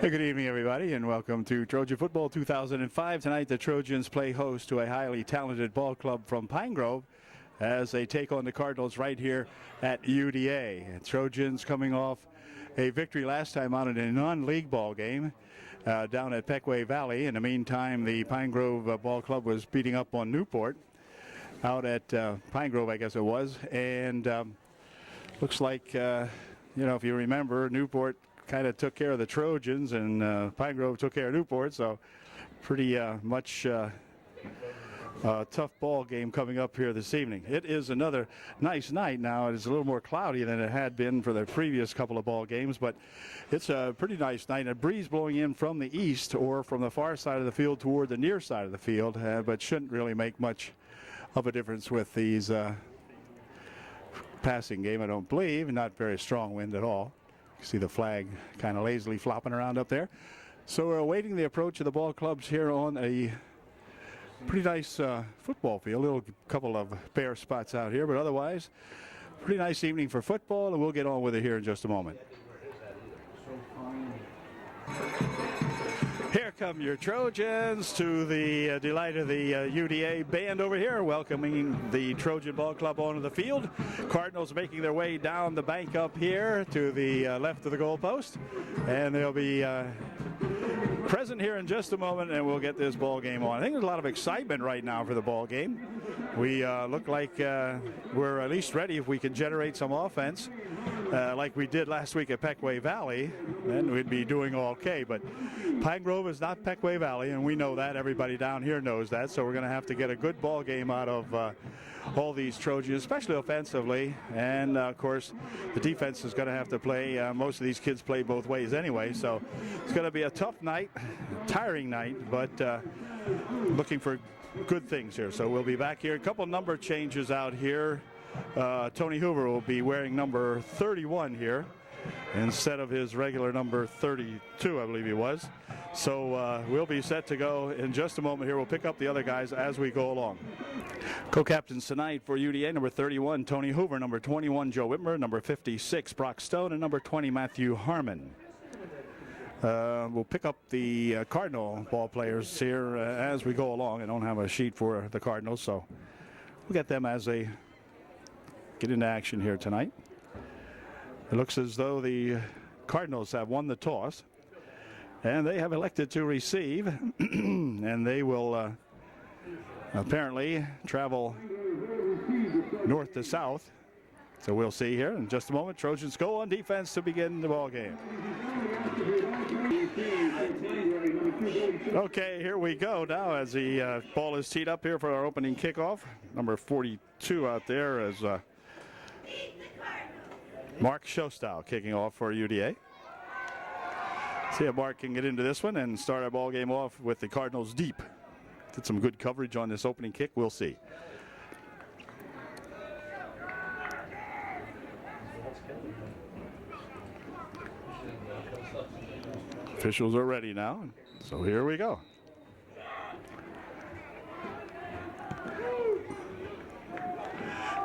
Hey, good evening, everybody, and welcome to Trojan Football 2005. Tonight, the Trojans play host to a highly talented ball club from Pine Grove as they take on the Cardinals right here at UDA. And Trojans coming off a victory last time out in a non-league ball game down at Peckway Valley. In the meantime, the Pine Grove Ball Club was beating up on Newport out at Pine Grove, I guess it was. And looks like, if you remember, Newport kind of took care of the Trojans, and Pine Grove took care of Newport, so pretty much tough ball game coming up here this evening. It is another nice night. Now it is a little more cloudy than it had been for the previous couple of ball games, but it's a pretty nice night. A breeze blowing in from the east or from the far side of the field toward the near side of the field, but shouldn't really make much of a difference with these passing game, I don't believe. Not very strong wind at all. You see the flag kind of lazily flopping around up there. So we're awaiting the approach of the ball clubs here on a pretty nice football field. A little couple of bare spots out here, but otherwise, pretty nice evening for football, and we'll get on with it here in just a moment. Here come your Trojans to the delight of the UDA band over here, welcoming the Trojan Ball Club onto the field. Cardinals making their way down the bank up here to the left of the goalpost, and they'll be present here in just a moment, and we'll get this ball game on. I think there's a lot of excitement right now for the ball game. We look like we're at least ready if we can generate some offense like we did last week at Peckway Valley, then we'd be doing okay. But Pine Grove is not Peckway Valley, and we know that. Everybody down here knows that. So we're going to have to get a good ball game out of all these Trojans, especially offensively. And, of course, the defense is going to have to play. Most of these kids play both ways anyway. So it's going to be a tough night, tiring night, but looking for good things here. So we'll be back here. A couple number changes out here. Tony Hoover will be wearing number 31 here instead of his regular number 32, I believe he was. So we'll be set to go in just a moment here. We'll pick up the other guys as we go along. Co-captains tonight for UDA, number 31, Tony Hoover, number 21, Joe Whitmer, number 56, Brock Stone, and number 20, Matthew Harmon. We'll pick up the Cardinal ball players here as we go along. I don't have a sheet for the Cardinals, so we'll get them as they get into action here tonight. It looks as though the Cardinals have won the toss, and they have elected to receive, and they will apparently travel north to south. So we'll see here in just a moment. Trojans go on defense to begin the ball game. Okay, here we go now as the ball is teed up here for our opening kickoff. Number 42 out there is Mark Shostow kicking off for UDA. See if Mark can get into this one and start our ball game off with the Cardinals deep. Did some good coverage on this opening kick. We'll see. Officials are ready now, so here we go.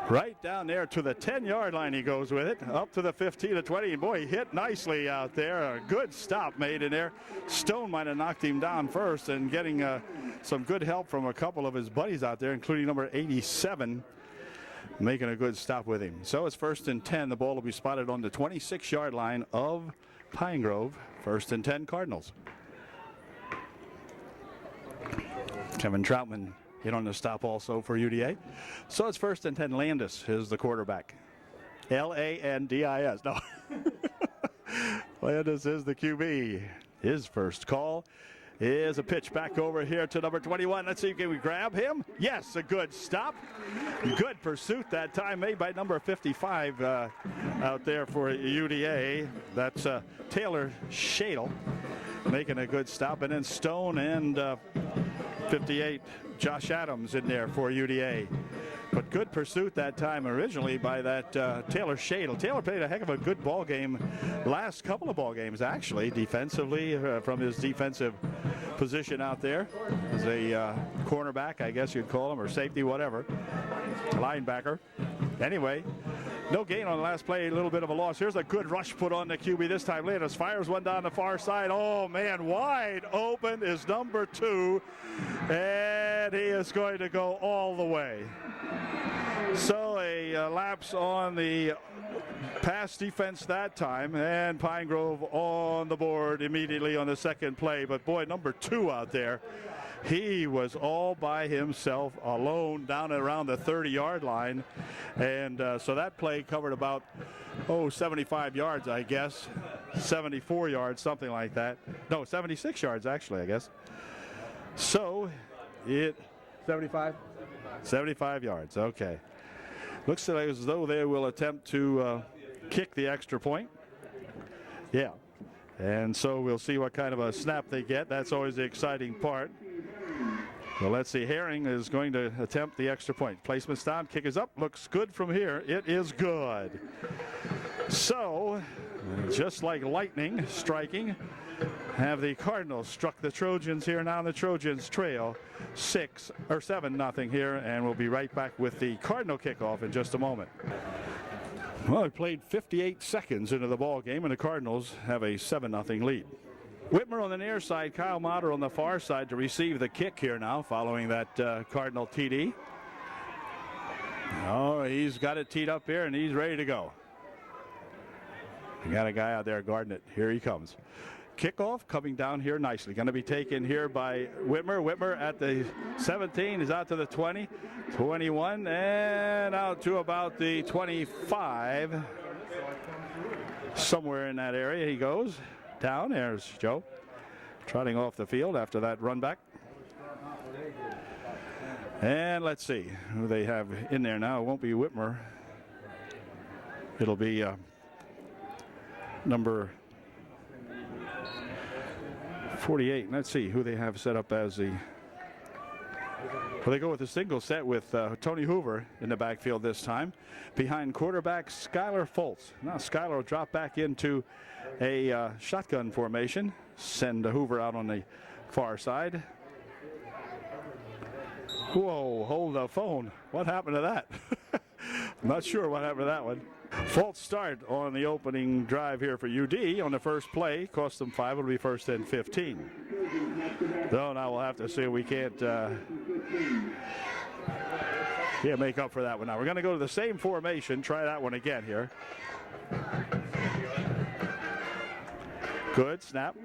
Right down there to the 10-yard line he goes with it, up to the 15 to 20. And boy, he hit nicely out there. A good stop made in there. Stone might have knocked him down first, and getting some good help from a couple of his buddies out there, including number 87, making a good stop with him. So it's 1st and 10. The ball will be spotted on the 26-yard line of Pine Grove. 1st and 10 Cardinals. Kevin Troutman hit on the stop also for UDA. So it's 1st and 10. Landis is the quarterback. Landis. No. Landis is the QB. His first call is a pitch back over here to number 21. Let's see, can we grab him? Yes, a good stop. Good pursuit that time made by number 55 out there for UDA. That's Taylor Shadle making a good stop. And then Stone and 58, Josh Adams in there for UDA. But good pursuit that time originally by that Taylor Shadle. Taylor played a heck of a good ball game last couple of ball games, actually, defensively, from his defensive position out there as a cornerback, I guess you'd call him, or safety, whatever, linebacker. Anyway, No gain on the last play, a little bit of a loss. Here's a good rush put on the QB this time. Landis fires one down the far side. Oh, man, wide open is number 2, and he is going to go all the way. So a lapse on the pass defense that time, and Pine Grove on the board immediately on the second play. But boy, number 2 out there, he was all by himself, alone, down around the 30-yard line. And so that play covered about, 75 yards, I guess. 74 yards, something like that. No, 76 yards, actually, I guess. So it, 75? 75 yards, okay. Looks as though they will attempt to kick the extra point. Yeah. And so we'll see what kind of a snap they get. That's always the exciting part. Well, let's see. Herring is going to attempt the extra point. Placement's down, kick is up. Looks good from here. It is good. So, just like lightning striking, have the Cardinals struck the Trojans here. Now the Trojans trail 7-0 here, and we'll be right back with the Cardinal kickoff in just a moment. Well, we played 58 seconds into the ball game, and the Cardinals have a 7-0 lead. Whitmer on the near side, Kyle Motter on the far side to receive the kick here now following that Cardinal TD. Oh, he's got it teed up here, and he's ready to go. We got a guy out there guarding it. Here he comes. Kickoff coming down here nicely. Going to be taken here by Whitmer. Whitmer at the 17 is out to the 20, 21, and out to about the 25. Somewhere in that area he goes. Down. There's Joe trotting off the field after that run back. And let's see who they have in there now. It won't be Whitmer. It'll be number 48. Let's see who they have set up as the... Well, they go with a single set with Tony Hoover in the backfield this time. Behind quarterback Skylar Foltz. Now Skylar will drop back into a shotgun formation. Send Hoover out on the far side. Whoa, hold the phone. What happened to that? I'm not sure what happened to that one. False start on the opening drive here for UD on the first play. Cost them 5. It'll be first and 15. So now we'll have to see if we can't make up for that one. Now we're going to go to the same formation. Try that one again here. Good snap.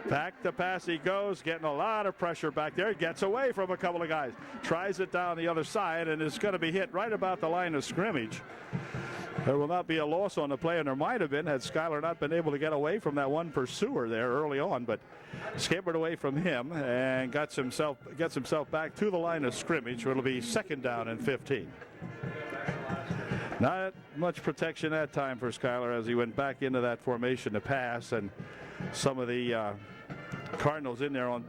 Back the pass he goes, getting a lot of pressure back there. Gets away from a couple of guys. Tries it down the other side, and is going to be hit right about the line of scrimmage. There will not be a loss on the play, and there might have been had Skylar not been able to get away from that one pursuer there early on, but scampered away from him and gets himself back to the line of scrimmage, where it'll be second down and 15. Not much protection that time for Skylar as he went back into that formation to pass, and some of the Cardinals in there on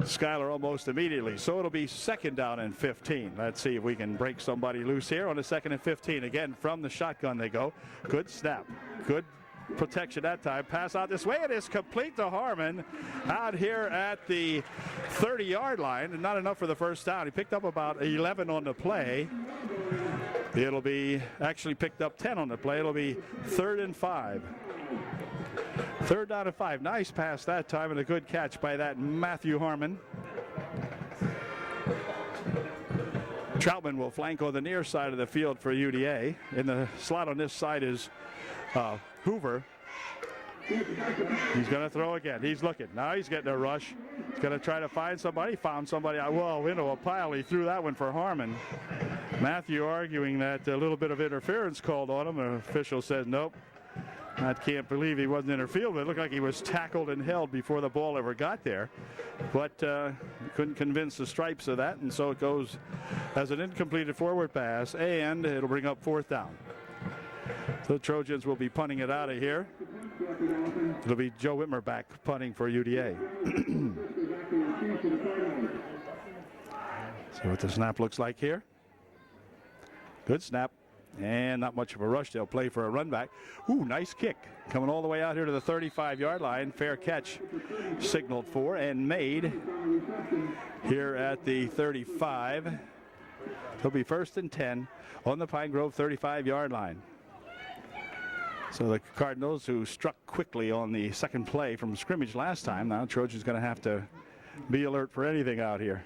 Skylar almost immediately. So it'll be second down and 15. Let's see if we can break somebody loose here on the second and 15. Again, from the shotgun they go. Good snap. Good protection that time. Pass out this way. It is complete to Harmon out here at the 30-yard line. And not enough for the first down. He picked up about 11 on the play. It'll be actually picked up 10 on the play. It'll be 3rd and 5. 3rd down and 5. Nice pass that time, and a good catch by that Matthew Harmon. Troutman will flank on the near side of the field for UDA. In the slot on this side is Hoover. He's going to throw again. He's looking. Now he's getting a rush. He's going to try to find somebody. Found somebody. Whoa, into a pile. He threw that one for Harmon. Matthew arguing that a little bit of interference called on him. An official says nope. I can't believe he wasn't interfered, but it looked like he was tackled and held before the ball ever got there. But couldn't convince the Stripes of that, and so it goes as an incompleted forward pass, and it'll bring up 4th down. So the Trojans will be punting it out of here. It'll be Joe Whitmer back punting for UDA. See what the snap looks like here. Good snap. And not much of a rush. They'll play for a run back. Ooh, nice kick. Coming all the way out here to the 35-yard line. Fair catch signaled for and made here at the 35. It'll be 1st and 10 on the Pine Grove 35-yard line. So the Cardinals, who struck quickly on the second play from scrimmage last time, now Trojan's going to have to be alert for anything out here.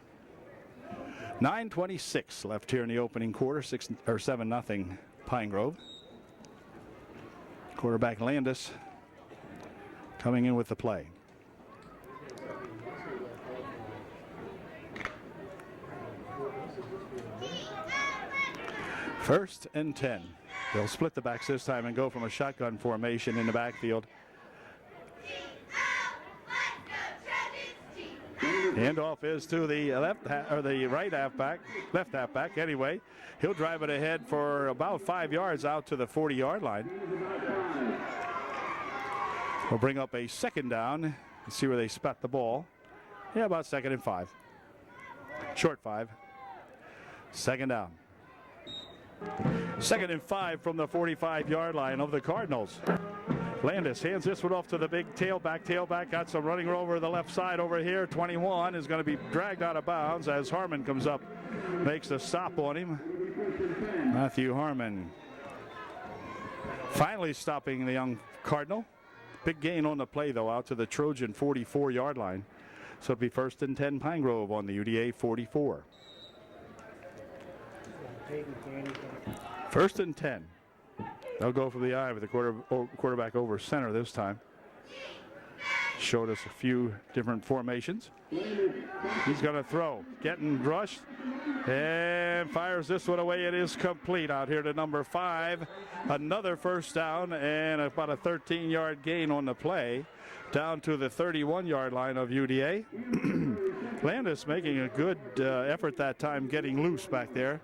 9:26 left here in the opening quarter. 7-0 Pine Grove. Quarterback Landis coming in with the play. First and 10. They'll split the backs this time and go from a shotgun formation in the backfield. Handoff is to the left halfback anyway. He'll drive it ahead for about 5 yards out to the 40-yard line. We'll bring up a second down. Let's see where they spot the ball. Yeah, about 2nd and 5. Short 5. Second down. 2nd and 5 from the 45-yard line of the Cardinals. Landis hands this one off to the big tailback. Tailback got some running over the left side over here. 21 is going to be dragged out of bounds as Harmon comes up, makes a stop on him. Matthew Harmon finally stopping the young Cardinal. Big gain on the play, though, out to the Trojan 44-yard line. So it'll be 1st and 10 Pine Grove on the UDA 44. 1st and 10. They'll go for the eye with the quarterback over center this time. Showed us a few different formations. He's going to throw. Getting rushed. And fires this one away. It is complete out here to number 5. Another first down and about a 13-yard gain on the play. Down to the 31-yard line of UDA. Landis making a good effort that time getting loose back there.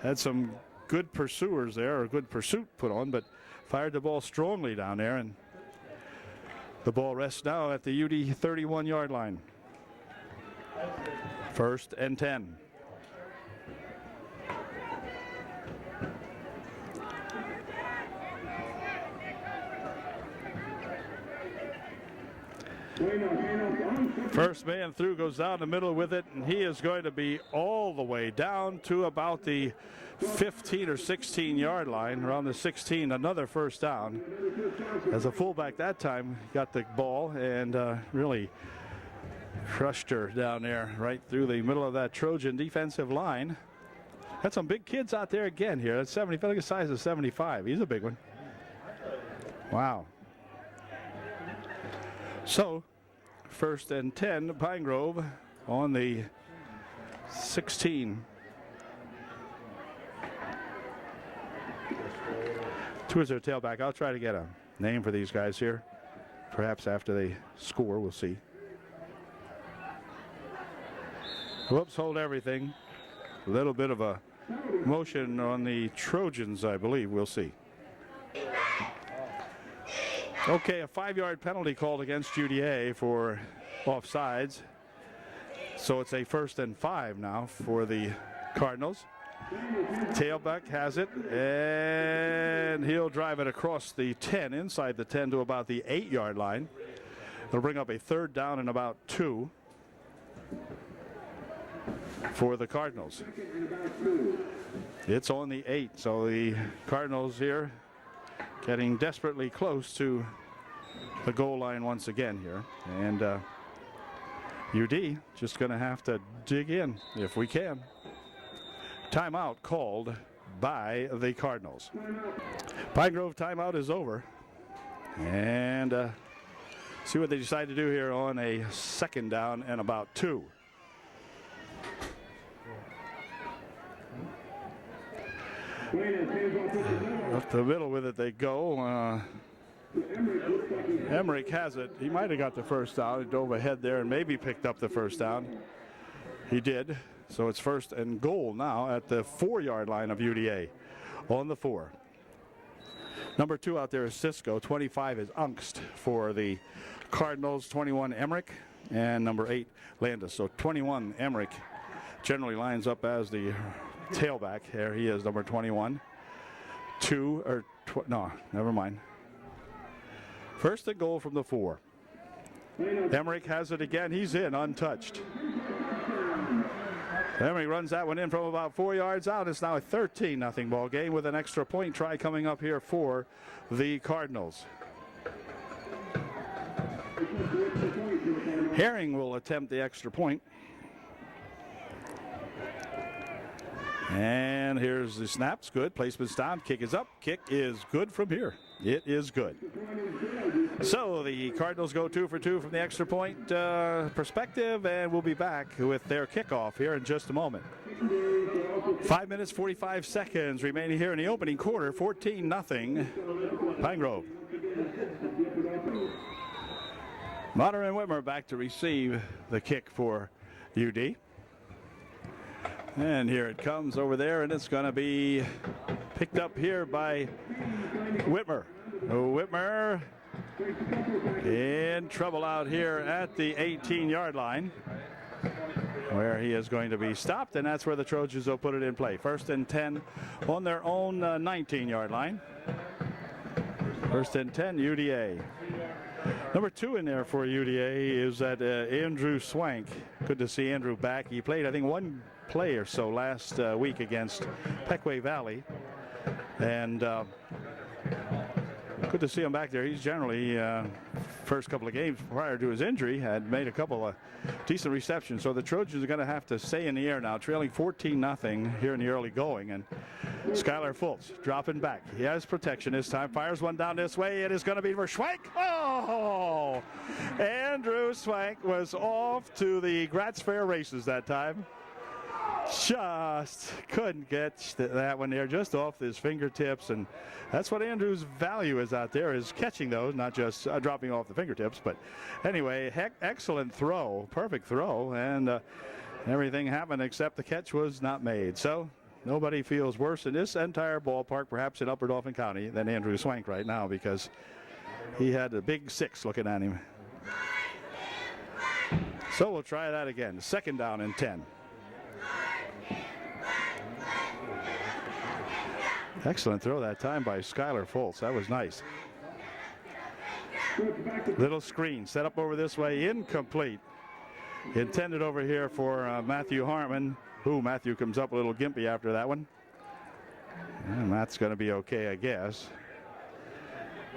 Had some good pursuers there, or good pursuit put on, but fired the ball strongly down there, and the ball rests now at the UD 31-yard line. 1st and 10. First man through goes down the middle with it, and he is going to be all the way down to about the 15 or 16-yard line, around the 16. Another first down. As a fullback that time, got the ball and really crushed her down there right through the middle of that Trojan defensive line. Got some big kids out there again here. That's 75. Look at the size of 75. He's a big one. Wow. So, 1st and 10, Pine Grove on the 16. Towards their tailback. I'll try to get a name for these guys here. Perhaps after they score, we'll see. Whoops, hold everything. A little bit of a motion on the Trojans, I believe. We'll see. Okay, a 5-yard penalty called against UDA for offsides. So it's a 1st and 5 now for the Cardinals. Tailback has it, and he'll drive it across the 10, inside the 10 to about the 8-yard line. It'll bring up a 3rd down and about 2 for the Cardinals. It's on the 8, so the Cardinals here getting desperately close to the goal line once again here. And UD just going to have to dig in if we can. Timeout called by the Cardinals. Pine Grove timeout is over. And see what they decide to do here on a 2nd down and about 2. Up the middle with it they go. Emmerich has it. He might have got the first down. He dove ahead there and maybe picked up the first down. He did. So it's 1st and goal now at the 4-yard line of UDA on the 4. Number 2 out there is Cisco. 25 is Angst for the Cardinals. 21 Emmerich and number 8 Landis. So 21 Emmerich generally lines up as the tailback. Here he is, number 21. No, never mind. 1st and goal from the 4. Emmerich has it again. He's in, untouched. Emory runs that one in from about 4 yards out. It's now a 13-0 ball game with an extra point try coming up here for the Cardinals. Herring will attempt the extra point. And here's the snaps. Good. Placement's down. Kick is up. Kick is good from here. It is good. So the Cardinals go 2 for 2 from the extra point perspective, and we'll be back with their kickoff here in just a moment. 5 minutes, 45 seconds remaining here in the opening quarter. 14-0 Pine Grove. Modern and Whitmer back to receive the kick for UD. And here it comes over there, and it's going to be picked up here by Whitmer. Whitmer in trouble out here at the 18-yard line, where he is going to be stopped, and that's where the Trojans will put it in play. 1st and 10 on their own 19-yard line. 1st and 10, UDA. Number 2 in there for UDA is that Andrew Swank. Good to see Andrew back. He played, I think, one play or so last week against Pequay Valley, and good to see him back there. He's generally first couple of games prior to his injury had made a couple of decent receptions. So the Trojans are going to have to stay in the air now, trailing 14-0 here in the early going. And Skylar Fultz dropping back. He has protection this time. Fires one down this way. It is going to be for Schwank. Oh! Andrew Swank was off to the Gratz Fair races that time. Just couldn't get that one there, just off his fingertips, and that's what Andrew's value is out there, is catching those, not just dropping off the fingertips. But anyway, excellent throw, perfect throw, and everything happened except the catch was not made. So nobody feels worse in this entire ballpark, perhaps in Upper Dauphin County, than Andrew Swank right now, because he had a big 6 looking at him. So we'll try that again. 2nd down and 10. Excellent throw that time by Skylar Fultz. That was nice. Little screen set up over this way, incomplete. Intended over here for Matthew Harmon. Matthew comes up a little gimpy after that one. And that's going to be okay, I guess.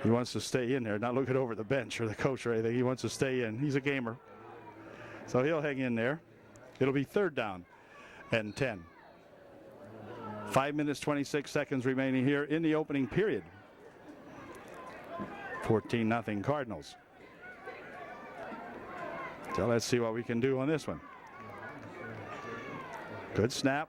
He wants to stay in there, not looking over the bench or the coach or anything. He wants to stay in. He's a gamer. So he'll hang in there. It'll be 3rd down and 10. 5 minutes, 26 seconds remaining here in the opening period. 14-0 Cardinals. So let's see what we can do on this one. Good snap,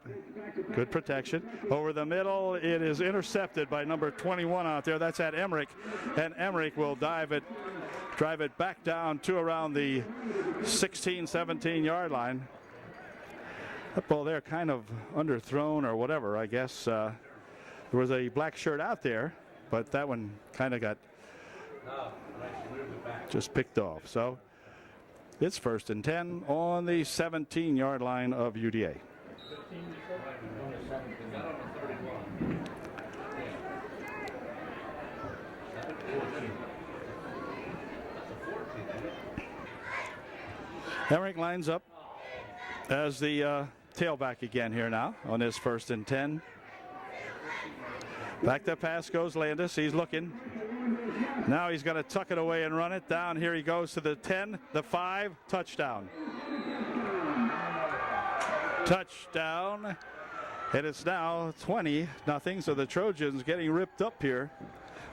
good protection. Over the middle, it is intercepted by number 21 out there. That's at Emmerich, and Emmerich will drive it back down to around the 16, 17-yard line. That ball there kind of underthrown or whatever, I guess. There was a black shirt out there, but that one kind of got just picked off. So it's 1st and 10 on the 17-yard line of UDA. Emmerich lines up as the tailback again here now on this 1st and 10. Back that pass goes Landis. He's looking. Now he's going to tuck it away and run it. Down here he goes to the 10, the 5, touchdown. Touchdown. And it's now 20-0. So the Trojans getting ripped up here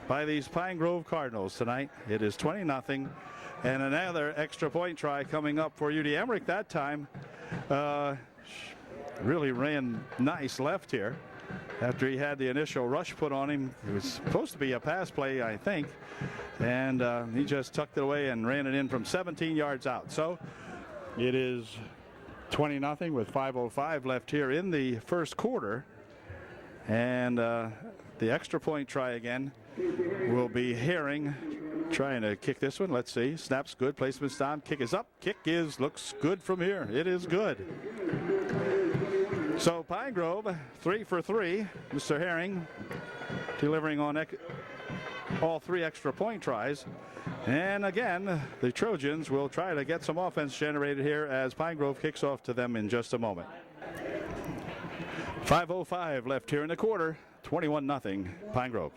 by these Pine Grove Cardinals tonight. It is 20-0. And another extra point try coming up for UD Emmerich that time. Really ran nice left here after he had the initial rush put on him. It was supposed to be a pass play, I think, and he just tucked it away and ran it in from 17 yards out. So it is 20-0 with 5:05 left here in the first quarter, and the extra point try again will be Herring trying to kick this one. Let's see. Snap's good. Placement's down. Kick is up. Kick looks good from here. It is good. So Pine Grove 3 for 3. Mr. Herring delivering on all 3 extra point tries. And again, the Trojans will try to get some offense generated here as Pine Grove kicks off to them in just a moment. 5:05 left here in the quarter. 21-0 Pine Grove.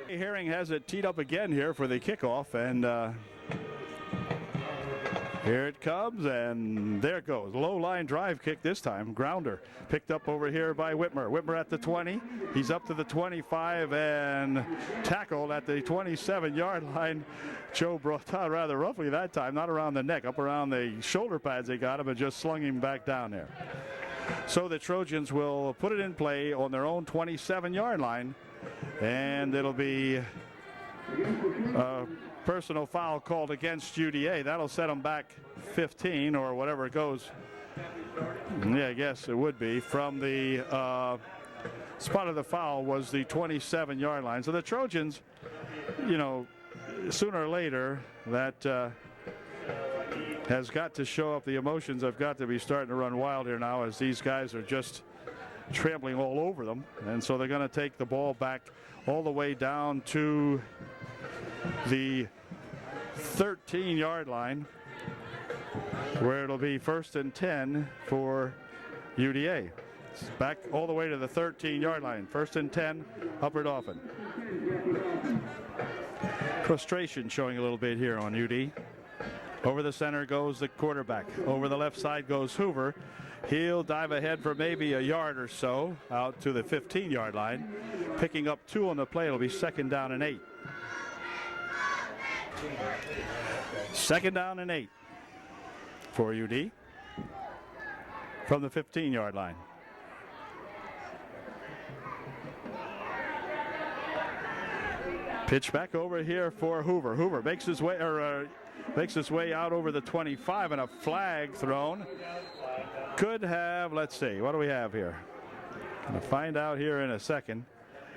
Herring has it teed up again here for the kickoff, and here it comes, and there it goes. Low line drive kick this time. Grounder picked up over here by Whitmer. Whitmer at the 20. He's up to the 25 and tackled at the 27-yard line. Joe brought out rather roughly that time, not around the neck, up around the shoulder pads they got him, and just slung him back down there. So the Trojans will put it in play on their own 27-yard line, and it'll be a personal foul called against UDA. That'll set them back 15 or whatever it goes. Yeah, I guess it would be. From the spot of the foul was the 27-yard line. So the Trojans, you know, sooner or later that has got to show up. The emotions have got to be starting to run wild here now, as these guys are just trampling all over them. And so they're going to take the ball back all the way down to the 13-yard line, where it'll be 1st and 10 for UDA. It's back all the way to the 13-yard line. 1st and 10, Upper Dauphin. Frustration showing a little bit here on UD. Over the center goes the quarterback. Over the left side goes Hoover. He'll dive ahead for maybe a yard or so out to the 15-yard line. Picking up 2 on the play. It'll be 2nd down and 8. 2nd down and 8 for UD from the 15-yard line. Pitch back over here for Hoover. Hoover makes his way out over the 25, and a flag thrown. Could have, let's see, what do we have here? Going to find out here in a second.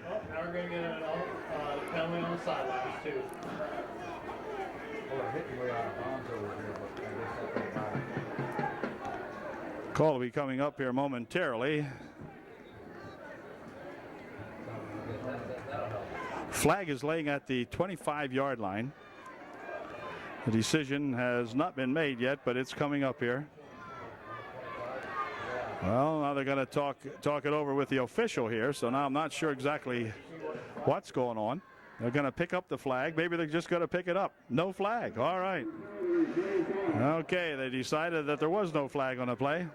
Well, now we're going to get a penalty on the sidelines too. Call will be coming up here momentarily. Flag is laying at the 25-yard line. The decision has not been made yet, but it's coming up here. Well, now they're going to talk it over with the official here, so now I'm not sure exactly what's going on. They're going to pick up the flag. Maybe they're just going to pick it up. No flag. All right. Okay, they decided that there was no flag on the play.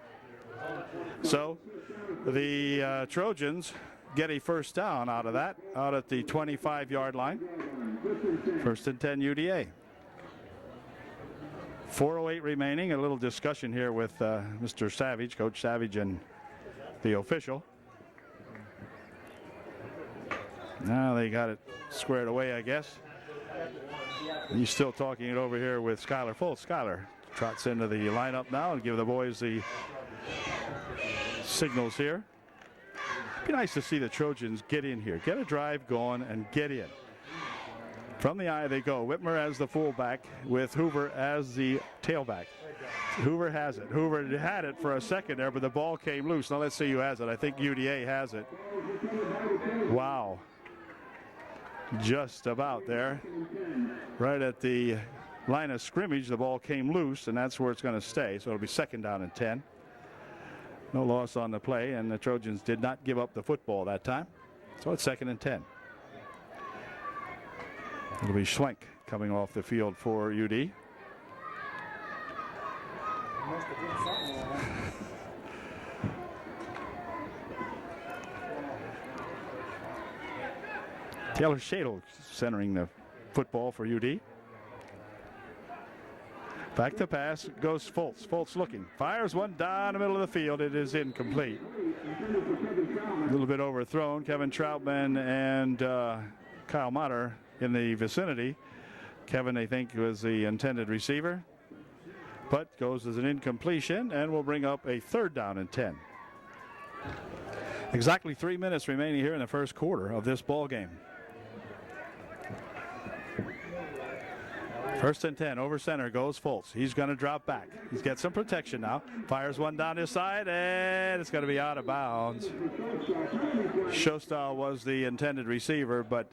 So the Trojans get a 1st down out of that, out at the 25-yard line. 1st and 10 UDA. 4:08 remaining. A little discussion here with Mr. Savage, Coach Savage, and the official. Now they got it squared away, I guess. He's still talking it over here with Skylar Fultz. Skylar trots into the lineup now and give the boys the signals here. Be nice to see the Trojans get in here, get a drive going, and get in. From the eye they go. Whitmer as the fullback with Hoover as the tailback. Hoover has it. Hoover had it for a second there, but the ball came loose. Now let's see who has it. I think UDA has it. Wow. Just about there. Right at the line of scrimmage, the ball came loose, and that's where it's going to stay. So it'll be 2nd down and 10. No loss on the play, and the Trojans did not give up the football that time. So it's 2nd and 10. It'll be Schwenk coming off the field for UD. Taylor Shadle centering the football for UD. Back to pass goes Fultz. Fultz looking. Fires one down the middle of the field. It is incomplete. A little bit overthrown. Kevin Troutman and Kyle Motter in the vicinity. Kevin, I think, was the intended receiver, but goes as an incompletion, and will bring up a 3rd down and 10. Exactly 3 minutes remaining here in the 1st quarter of this ball game. 1st and 10, over center goes Fultz. He's going to drop back. He's got some protection now. Fires one down his side, and it's going to be out of bounds. Shostal was the intended receiver, but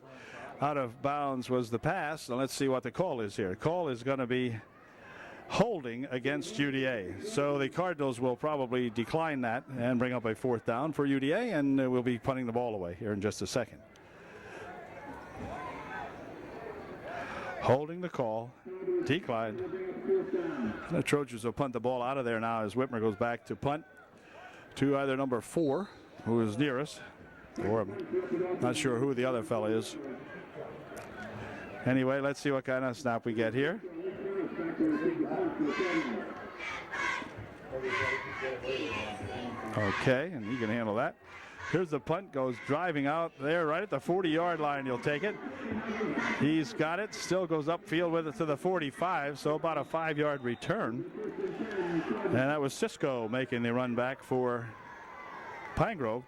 out of bounds was the pass. Now let's see what the call is here. The call is going to be holding against UDA. So the Cardinals will probably decline that and bring up a 4th down for UDA, and we'll be punting the ball away here in just a second. Holding the call, declined. And the Trojans will punt the ball out of there now as Whitmer goes back to punt to either number 4, who is nearest, or I'm not sure who the other fella is. Anyway, let's see what kind of snap we get here. Okay, and he can handle that. Here's the punt, goes driving out there right at the 40-yard line. He'll take it. He's got it, still goes upfield with it to the 45, so about a 5-yard return. And that was Cisco making the run back for Pine Grove.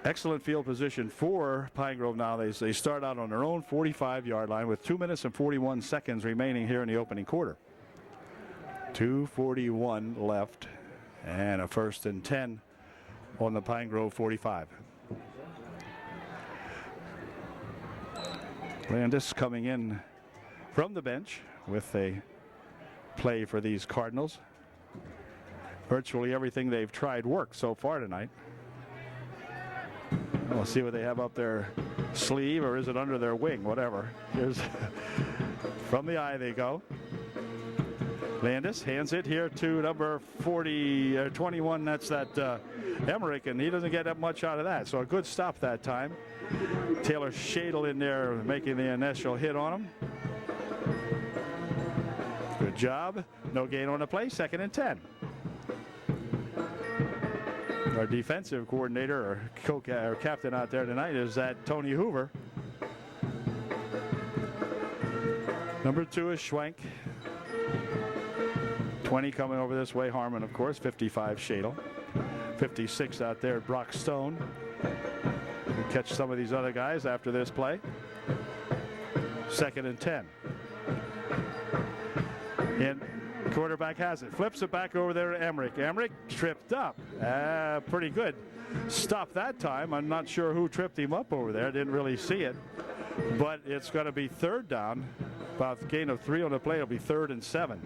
Excellent field position for Pine Grove now. They start out on their own 45-yard line with 2 minutes and 41 seconds remaining here in the opening quarter. 2:41 left, and a 1st and 10 on the Pine Grove 45. Landis coming in from the bench with a play for these Cardinals. Virtually everything they've tried worked so far tonight. We'll see what they have up their sleeve, or is it under their wing, whatever. Here's from the eye they go. Landis hands it here to number 21. That's that Emmerich, and he doesn't get that much out of that. So a good stop that time. Taylor Shadle in there making the initial hit on him. Good job. No gain on the play. 2nd and 10. Our defensive coordinator or captain out there tonight is that Tony Hoover. Number 2 is Schwenk. 20 coming over this way, Harmon, of course. 55, Shadle. 56 out there, Brock Stone. We'll catch some of these other guys after this play. 2nd and 10. And quarterback has it. Flips it back over there to Emmerich. Emmerich tripped up. Pretty good stop that time. I'm not sure who tripped him up over there. Didn't really see it. But it's going to be 3rd down. About a gain of 3 on the play. It'll be 3rd and 7.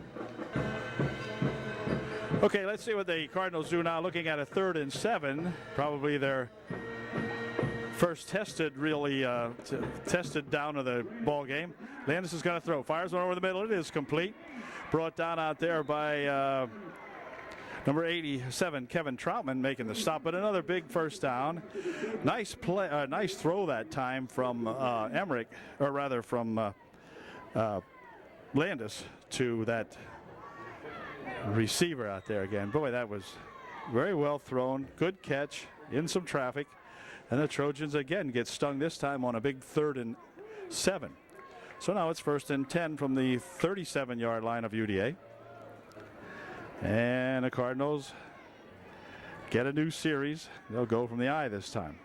Okay, let's see what the Cardinals do now. Looking at a 3rd and 7. Probably their first tested down of the ball game. Landis is going to throw. Fires one over the middle. It is complete. Brought down out there by number 87, Kevin Troutman, making the stop. But another big 1st down. Nice play, nice throw that time from Emmerich, or rather from Landis to that receiver out there again. Boy, that was very well thrown. Good catch in some traffic. And the Trojans again get stung this time on a big 3rd and 7. So now it's 1st and 10 from the 37-yard line of UDA. And the Cardinals get a new series. They'll go from the eye this time.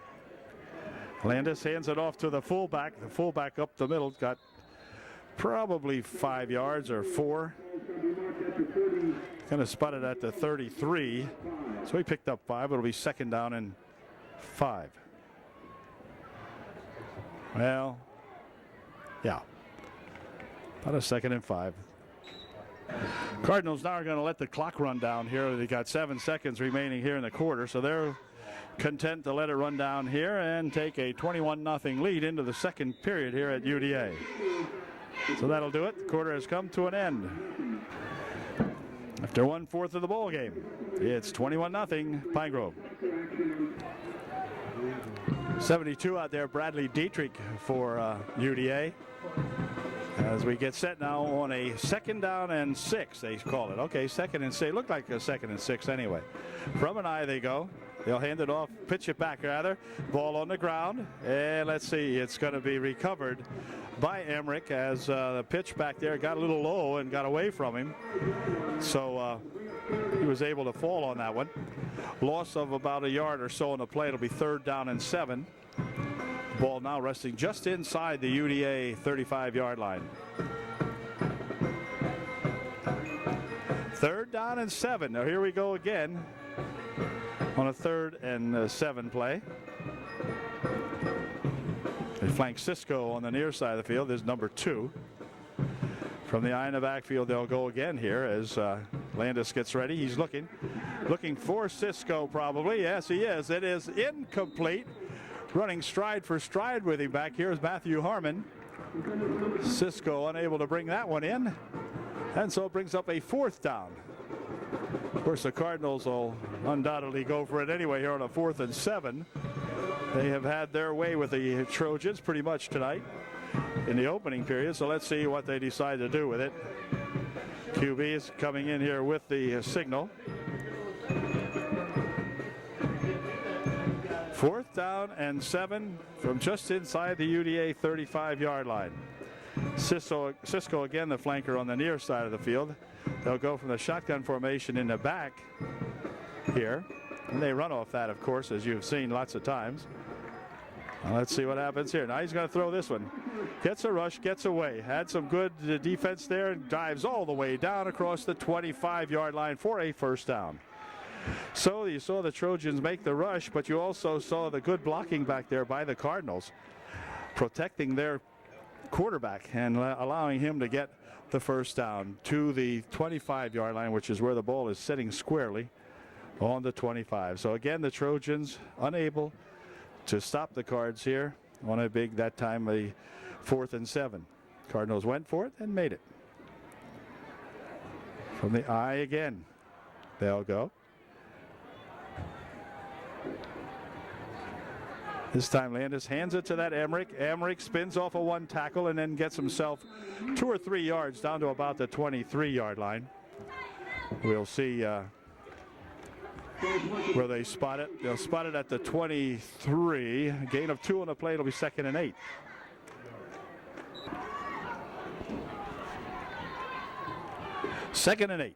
Landis hands it off to the fullback. The fullback up the middle got probably 5 yards or 4. Kind of spotted at the 33. So he picked up 5. It'll be 2nd down and 5. Well, yeah. About a 2nd and 5. Cardinals now are going to let the clock run down here. They got 7 seconds remaining here in the quarter, so they're content to let it run down here and take a 21-0 lead into the 2nd period here at UDA. So that'll do it. The quarter has come to an end. After 1/4 of the ball game, it's 21-0 Pine Grove. 72 out there, Bradley Dietrich for UDA. As we get set now on a 2nd down and 6, they call it. Okay, 2nd and 6. Looked like a 2nd and 6 anyway. From an eye they go. They'll hand it off, pitch it back rather. Ball on the ground. And let's see, it's going to be recovered by Emmerich as the pitch back there got a little low and got away from him. So he was able to fall on that one. Loss of about a yard or so on the play. It'll be 3rd down and 7. Ball now resting just inside the UDA 35-yard line. 3rd down and 7. Now here we go again on a 3rd and 7 play. They flank Cisco on the near side of the field. There's number 2 From the eye in the backfield, they'll go again here as Landis gets ready. He's looking for Cisco probably. Yes, he is. It is incomplete. Running stride for stride with him back here is Matthew Harmon. Cisco unable to bring that one in. And so it brings up a 4th down. Of course, the Cardinals will undoubtedly go for it anyway here on a 4th and 7. They have had their way with the Trojans pretty much tonight in the opening period, so let's see what they decide to do with it. QB is coming in here with the signal. 4th down and 7 from just inside the UDA 35-yard line. Cisco again, the flanker on the near side of the field. They'll go from the shotgun formation in the back here. And they run off that, of course, as you've seen lots of times. Let's see what happens here. Now he's going to throw this one. Gets a rush, gets away. Had some good defense there and dives all the way down across the 25-yard line for a 1st down. So you saw the Trojans make the rush, but you also saw the good blocking back there by the Cardinals, protecting their quarterback and allowing him to get the 1st down to the 25-yard line, which is where the ball is sitting squarely on the 25. So again, the Trojans unable to stop the Cards here on a big, that time a 4th and 7. Cardinals went for it and made it. From the eye again, they'll go. This time Landis hands it to that Emmerich. Emmerich spins off a 1 tackle and then gets himself 2 or 3 yards down to about the 23-yard line. We'll see where they spot it. They'll spot it at the 23. Gain of 2 on the play. It'll be 2nd and 8. Second and 8.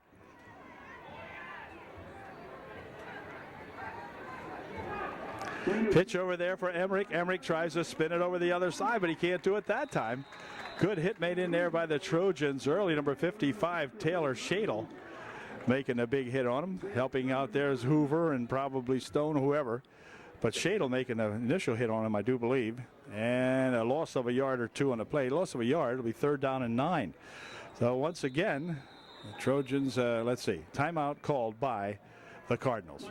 Pitch over there for Emmerich. Emmerich tries to spin it over the other side, but he can't do it that time. Good hit made in there by the Trojans early. Number 55, Taylor Shadle, making a big hit on him. Helping out there is Hoover and probably Stone, whoever. But Shadle making an initial hit on him, I do believe. And a loss of a yard or 2 on the play. Loss of a yard. It'll be 3rd down and 9. So once again, the Trojans, let's see, timeout called by the Cardinals.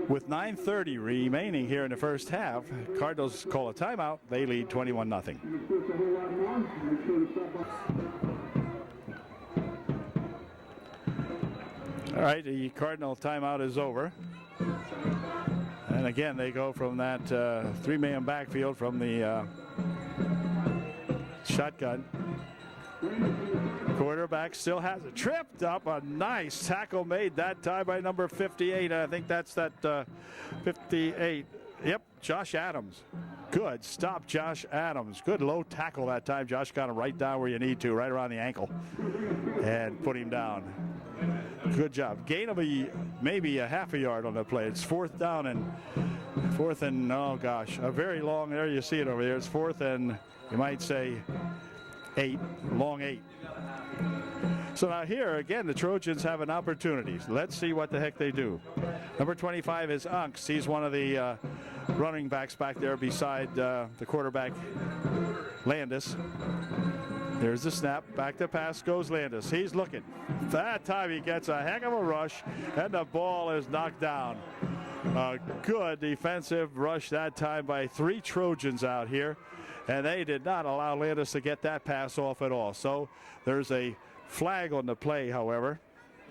With 9:30 remaining here in the first half, Cardinals call a timeout. They lead 21-0. All right, the Cardinal timeout is over. And again, they go from that 3-man backfield from the shotgun. Quarterback still has it. Tripped up. A nice tackle made that time by number 58. I think that's that 58. Yep, Josh Adams. Good stop, Josh Adams. Good low tackle that time. Josh got him right down where you need to, right around the ankle, and put him down. Good job. Gain of maybe a half a yard on the play. It's 4th down and oh gosh, a very long. There you see it over there. It's 4th and you might say 8, long 8. So now here again, the Trojans have an opportunity. Let's see what the heck they do. Number 25 is Unks. He's one of the running backs back there beside the quarterback Landis. There's the snap. Back to pass goes Landis. He's looking. That time he gets a heck of a rush, and the ball is knocked down. A good defensive rush that time by 3 Trojans out here, and they did not allow Landis to get that pass off at all. So there's a flag on the play, however.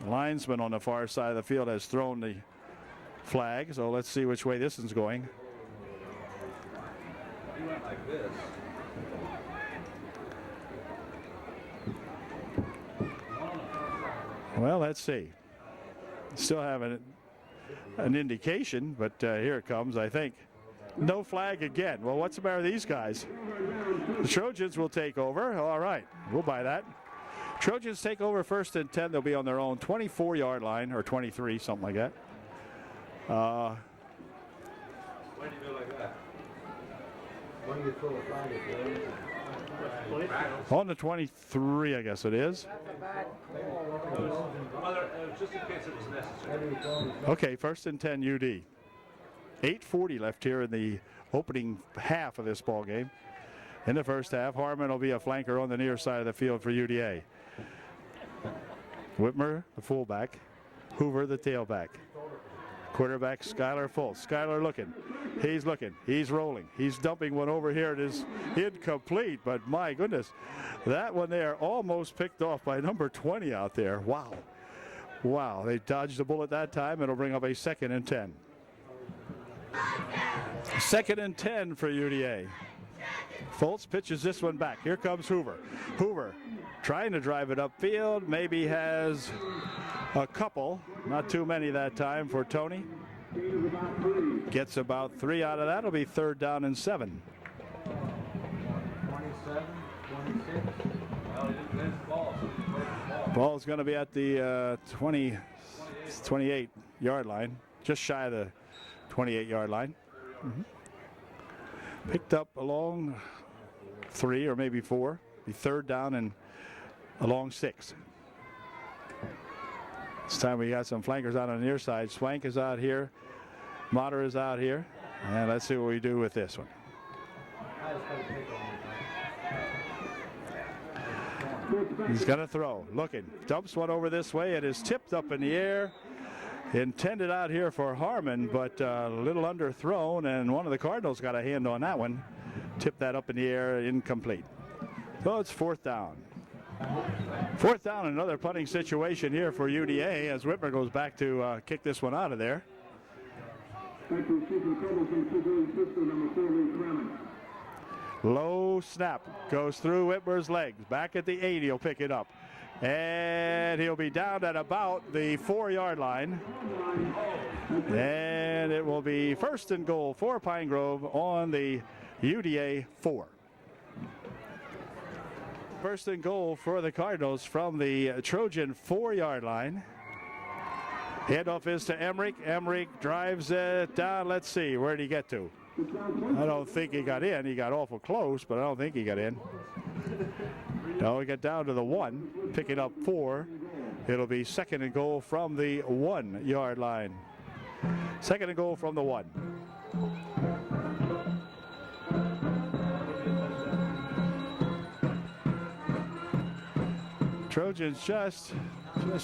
The linesman on the far side of the field has thrown the flag, so let's see which way this is going. He went like this. Well, let's see. Still have an indication, but here it comes, I think. No flag again. Well, what's the matter with these guys? The Trojans will take over. All right, we'll buy that. Trojans take over 1st and 10. They'll be on their own 24-yard line, or 23, something like that. Why do you do like that? When you throw a flag at on the 23, I guess it is. Just in case it was necessary. Okay, 1st and 10 UD. 8:40 left here in the opening half of this ball game. in the first half. Harmon will be a flanker on the near side of the field for UDA. Whitmer, the fullback. Hoover, the tailback. Quarterback Skylar Fultz. Skylar looking. He's looking. He's rolling. He's dumping one over here. It is incomplete, but my goodness, that one there almost picked off by number 20 out there. Wow. Wow, they dodged the bullet that time. It'll bring up a 2nd and 10. 2nd and 10 for UDA. Fultz pitches this one back. Here comes Hoover. Hoover trying to drive it upfield. Maybe has a couple, not too many that time for Tony. Gets about 3 out of that. It'll be 3rd down and 7. 27, 26. Well, he didn't miss the ball, so he's breaking the ball. Ball's going to be at the 28-yard line, just shy of the 28-yard line. Picked up along 3 or maybe 4. Be 3rd down and along 6. This time we got some flankers out on the near side. Swank is out here. Motter is out here. And let's see what we do with this one. He's going to throw. Looking. Dumps one over this way. It is tipped up in the air. Intended out here for Harmon, but a little underthrown, and one of the Cardinals got a hand on that one. Tipped that up in the air, incomplete. So it's 4th down. 4th down, another punting situation here for UDA as Whitmer goes back to kick this one out of there. Low snap goes through Whitmer's legs. Back at the 80, he'll pick it up. And he'll be down at about the 4-yard line. And it will be 1st and goal for Pine Grove on the UDA 4. 1st and goal for the Cardinals from the Trojan 4-yard line. Handoff is to Emmerich. Emmerich drives it down. Let's see, where did he get to? I don't think he got in. He got awful close, but I don't think he got in. No, he got down to the 1, picking up 4. It'll be 2nd and goal from the 1-yard line. 2nd and goal from the 1. Trojans just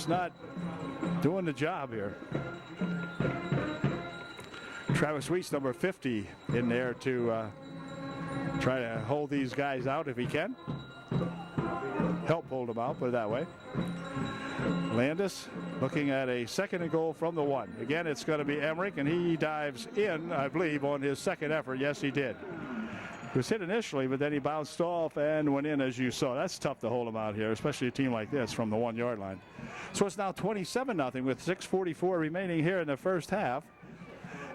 not doing the job here. Travis Weeks, number 50, in there to try to hold these guys out if he can. Help hold them out, put it that way. Landis looking at a 2nd and goal from the 1. Again, it's going to be Emmerich, and he dives in, I believe, on his 2nd effort. Yes, he did. He was hit initially, but then he bounced off and went in, as you saw. That's tough to hold him out here, especially a team like this from the 1-yard line. So it's now 27-0 with 6:44 remaining here in the first half.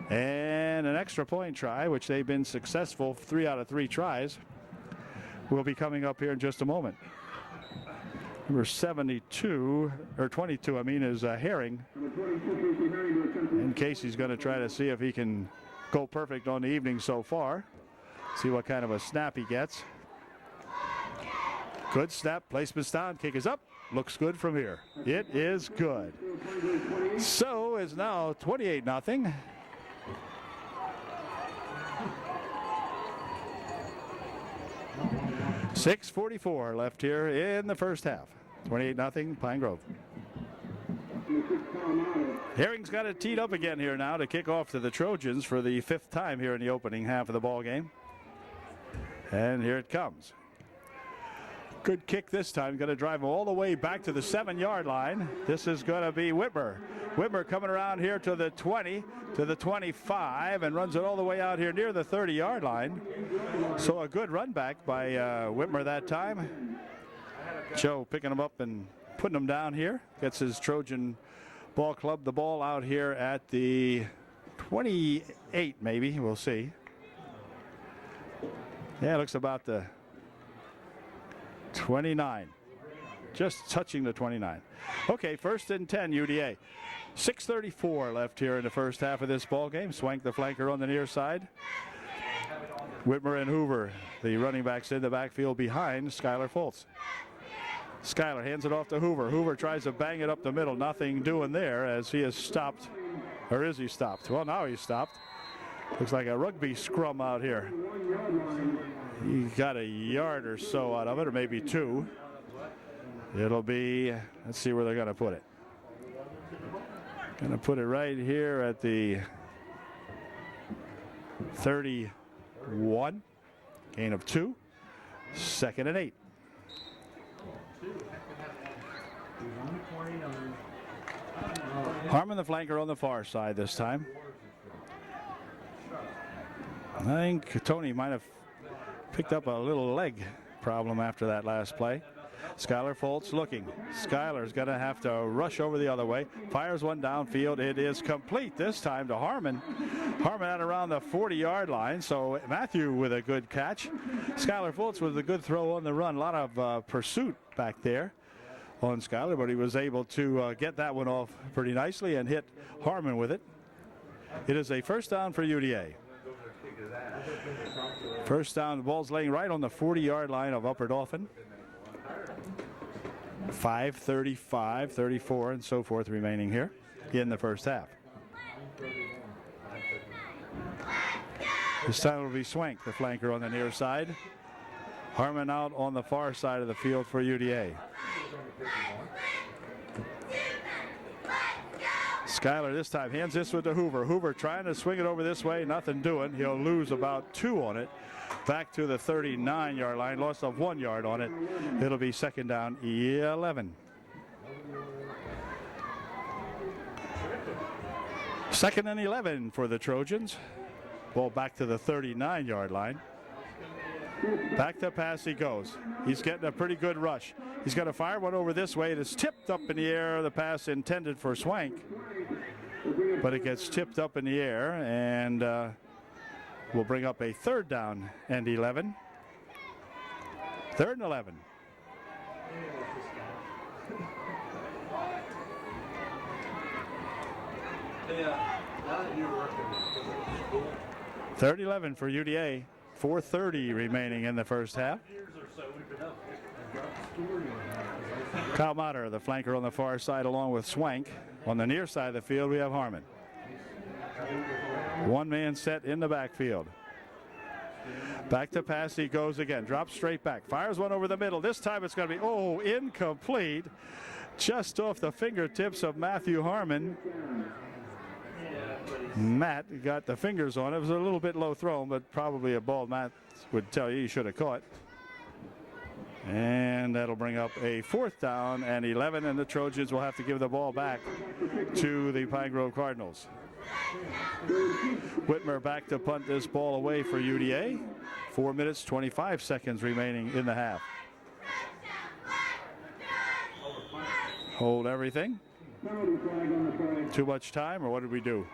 And an extra point try, which they've been successful 3 out of 3 tries, will be coming up here in just a moment. Number 72, or 22, I mean, is Herring. In case he's going to try to see if he can go perfect on the evening so far. See what kind of a snap he gets. Good snap, placement's down, kick is up. Looks good from here. It is good. So it's now 28-0. .644 left here in the first half. 28-0 Pine Grove. Herring's got it teed up again here now to kick off to the Trojans for the 5th time here in the opening half of the ball game. And here it comes. Good kick this time. Going to drive him all the way back to the 7-yard line. This is going to be Whitmer. Whitmer coming around here to the 20, to the 25, and runs it all the way out here near the 30-yard line. So a good run back by Whitmer that time. Joe picking him up and putting him down here. Gets his Trojan ball club the ball out here at the 28, maybe. We'll see. Yeah, it looks about the 29. Just touching the 29. Okay, 1st and 10 UDA. 6:34 left here in the first half of this ball game. Swank the flanker on the near side. Whitmer and Hoover, the running backs in the backfield behind Skylar Fultz. Skylar hands it off to Hoover. Hoover tries to bang it up the middle. Nothing doing there as he is stopped. Or is he stopped? Well, now he's stopped. Looks like a rugby scrum out here. He got a yard or so out of it, or maybe 2. It'll be, let's see where they're going to put it. Going to put it right here at the 31. Gain of 2. 2nd and 8. Harmon, the flanker, on the far side this time. I think Tony might have picked up a little leg problem after that last play. Skylar Foltz looking. Skylar's going to have to rush over the other way. Fires one downfield. It is complete this time to Harmon. Harmon out around the 40-yard line. So Matthew with a good catch. Skylar Foltz with a good throw on the run. A lot of pursuit back there on Skylar, but he was able to get that one off pretty nicely and hit Harmon with it. It is a first down for UDA. First down, the ball's laying right on the 40-yard line of Upper Dauphin. 5:35, 34, and so forth remaining here in the first half. This time it'll be Swank, the flanker, on the near side. Harmon out on the far side of the field for UDA. Skylar this time hands this one to Hoover. Hoover trying to swing it over this way, nothing doing. He'll lose about 2 on it. Back to the 39-yard line, loss of 1 yard on it. It'll be second down, 11. Second and 11 for the Trojans. Ball back to the 39-yard line. Back to pass he goes. He's getting a pretty good rush. He's going to fire one over this way. It is tipped up in the air. The pass intended for Swank, but it gets tipped up in the air, and we'll bring up a third down and 11. Third and 11. Third 11 for UDA. 4:30 remaining in the first half. Kyle Motter, the flanker on the far side, along with Swank. On the near side of the field, we have Harmon. One man set in the backfield. Back to pass he goes again. Drops straight back. Fires one over the middle. This time it's going to be, incomplete. Just off the fingertips of Matthew Harmon. Matt got the fingers on it. It was a little bit low thrown, but probably a ball Matt would tell you should have caught. And that'll bring up a fourth down and 11, and the Trojans will have to give the ball back to the Pine Grove Cardinals. Whitmer back to punt this ball away for UDA. 4 minutes, 25 seconds remaining in the half. Hold everything. Too much time, or what did we do?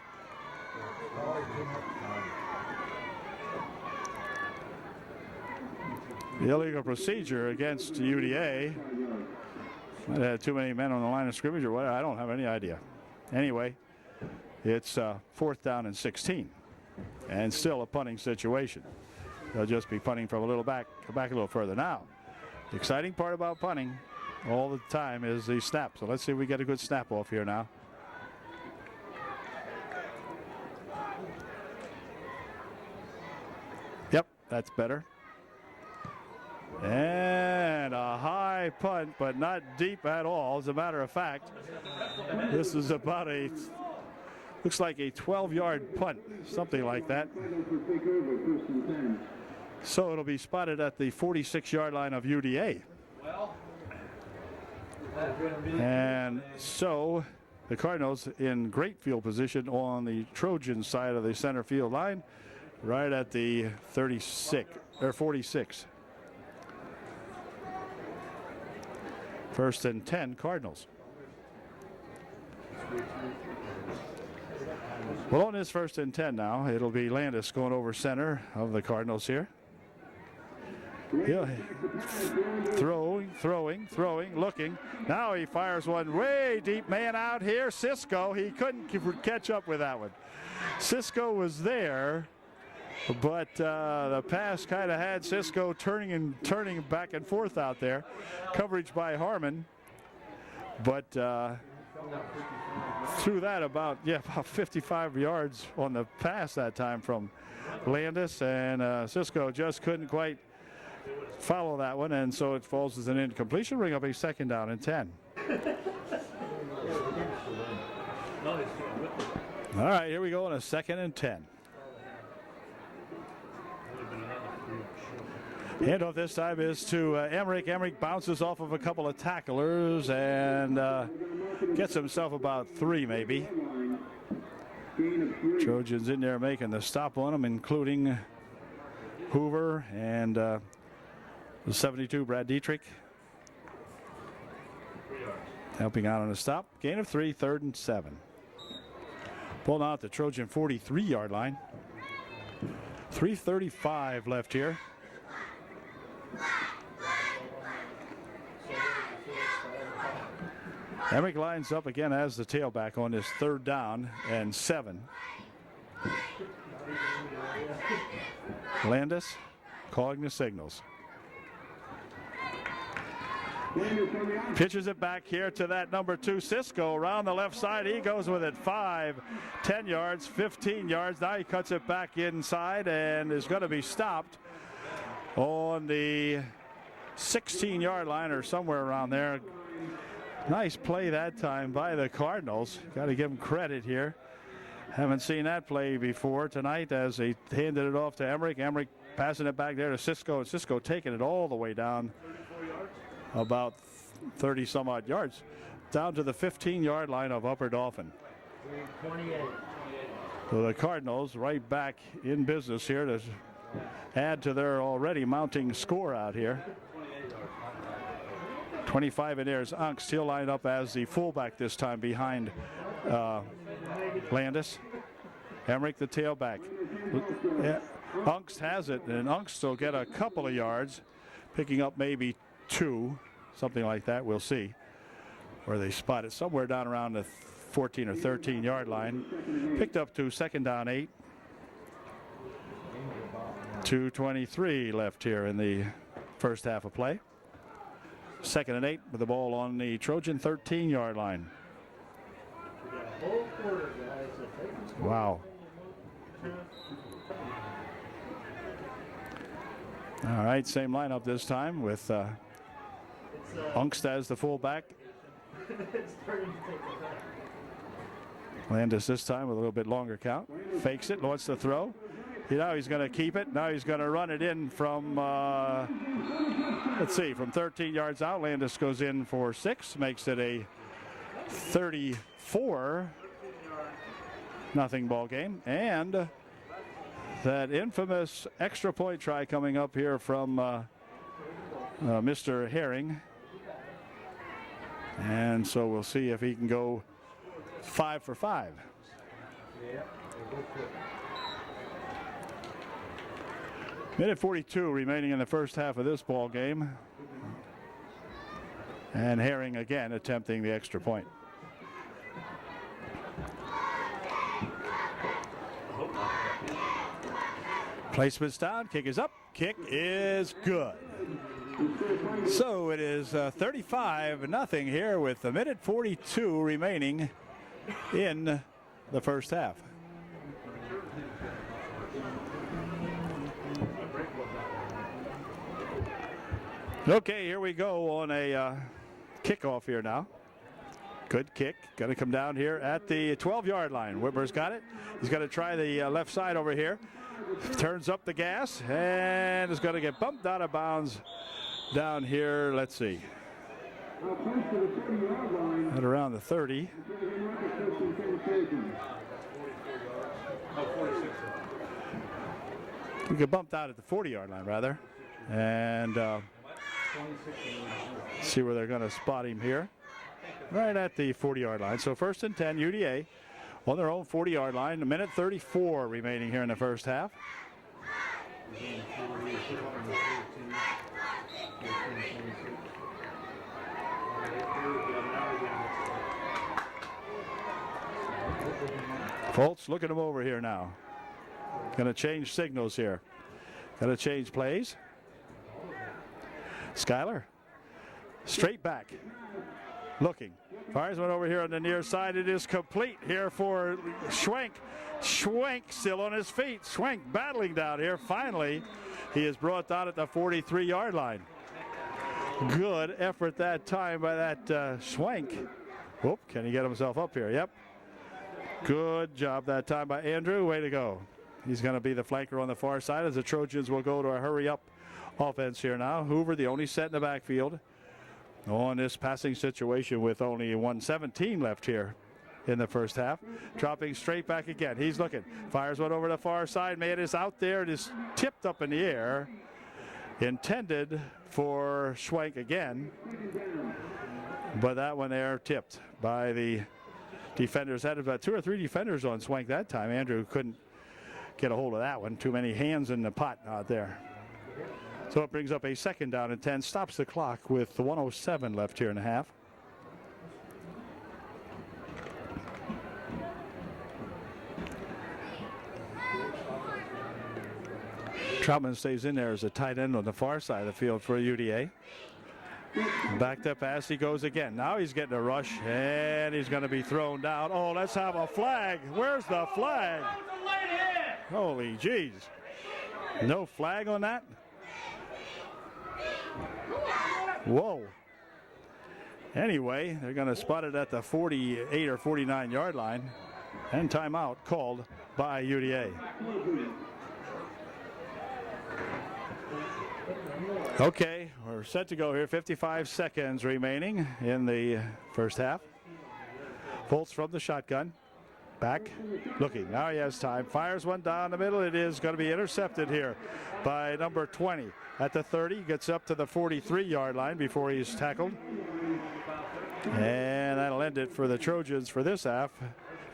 The illegal procedure against UDA. Might have had too many men on the line of scrimmage or what? I don't have any idea. Anyway, it's fourth down and 16, and still a punting situation. They'll just be punting from a little back a little further. Now, the exciting part about punting all the time is the snap. So let's see if we get a good snap off here now. Yep, that's better. And a high punt, but not deep at all. As a matter of fact, this is about looks like a 12-yard punt, something like that. So it'll be spotted at the 46-yard line of UDA. And so the Cardinals in great field position on the Trojan side of the center field line, right at the 46. First and 10 Cardinals. Well, on this first and 10 now, it'll be Landis going over center of the Cardinals here. Throwing, looking. Now he fires one way deep. Man out here, Cisco. He couldn't catch up with that one. Cisco was there, but the pass kind of had Cisco turning back and forth out there. Coverage by Harmon, but threw that about 55 yards on the pass that time from Landis, and Cisco just couldn't quite follow that one, and so it falls as an incompletion. Bring up a 2nd down and 10. All right, here we go on a 2nd and 10. Handoff this time is to Emmerich. Emmerich bounces off of a couple of tacklers and gets himself about 3 maybe. Trojans in there making the stop on him, including Hoover and the 72, Brad Dietrich, helping out on a stop. Gain of 3, 3rd and 7. Ball now at the Trojan 43-yard line. 3:35 left here. Emmerich lines up again as the tailback on this 3rd down and 7. Landis calling the signals. Pitches it back here to that number 2, Cisco, around the left side. He goes with it 5, 10 yards, 15 yards. Now he cuts it back inside and is going to be stopped on the 16-yard line or somewhere around there. Nice play that time by the Cardinals. Got to give them credit here. Haven't seen that play before tonight as they handed it off to Emmerich. Emmerich passing it back there to Cisco, and Cisco taking it all the way down about 30 some odd yards down to the 15-yard line of Upper Dauphin. 28. So the Cardinals right back in business here to add to their already mounting score out here. 25 in there is Ungst. He'll line up as the fullback this time behind Landis. Emmerich the tailback. Ungst has it, and Ungst will get a couple of yards, picking up maybe 2, something like that. We'll see where they spot it. Somewhere down around the 14 or 13-yard line. Picked up to 2nd down 8. 2:23 left here in the first half of play. 2nd and 8 with the ball on the Trojan 13-yard line. Wow. All right, same lineup this time with Ungst as the fullback. Landis this time with a little bit longer count. Fakes it, wants to throw. Now he's going to keep it. Now he's going to run it in from, let's see, from 13 yards out. Landis goes in for 6, makes it a 34-0 ball game. And that infamous extra point try coming up here from Mr. Herring. And so we'll see if he can go 5 for 5. Minute 42 remaining in the first half of this ball game. And Herring again attempting the extra point. Placement's down, kick is up, kick is good. So it is 35-0 here with a minute 42 remaining in the first half. Okay, here we go on a kickoff here now. Good kick. Going to come down here at the 12-yard line. Whitmer's got it. He's going to try the left side over here. Turns up the gas and is going to get bumped out of bounds down here. Let's see. At around the 30. We get bumped out at the 40-yard line, rather. And see where they're going to spot him here. Right at the 40-yard line. So 1st and 10, UDA on their own 40-yard line. A minute 34 remaining here in the first half. Foltz looking him over here now. Going to change signals here. Going to change plays. Schuyler straight back. looking. Fires one over here on the near side. It is complete here for Schwenk. Schwenk still on his feet. Schwenk battling down here. Finally, he is brought down at the 43-yard line. Good effort that time by that Schwenk. Whoop, can he get himself up here? Yep. Good job that time by Andrew. Way to go. He's going to be the flanker on the far side as the Trojans will go to a hurry-up offense here now. Hoover, the only set in the backfield on this passing situation with only 1:17 left here in the first half. Dropping straight back again. He's looking. Fires one over the far side. Man is out there. It is tipped up in the air. Intended for Schwenk again. But that one there tipped by the defenders. Had about 2 or 3 defenders on Schwenk that time. Andrew couldn't get a hold of that one. Too many hands in the pot out there. So it brings up a 2nd down and 10. Stops the clock with 1:07 left here in the half. Troutman stays in there as a tight end on the far side of the field for UDA. Backed up pass, he goes again. Now he's getting a rush, and he's going to be thrown down. Oh, let's have a flag. Where's the flag? Holy jeez. No flag on that? Whoa. Anyway, they're going to spot it at the 48 or 49-yard line, and timeout called by UDA. Okay, we're set to go here. 55 seconds remaining in the first half. Bolts from the shotgun. Back, looking. Now he has time. Fires one down the middle. It is going to be intercepted here by number 20. At the 30, gets up to the 43-yard line before he's tackled. And that'll end it for the Trojans for this half.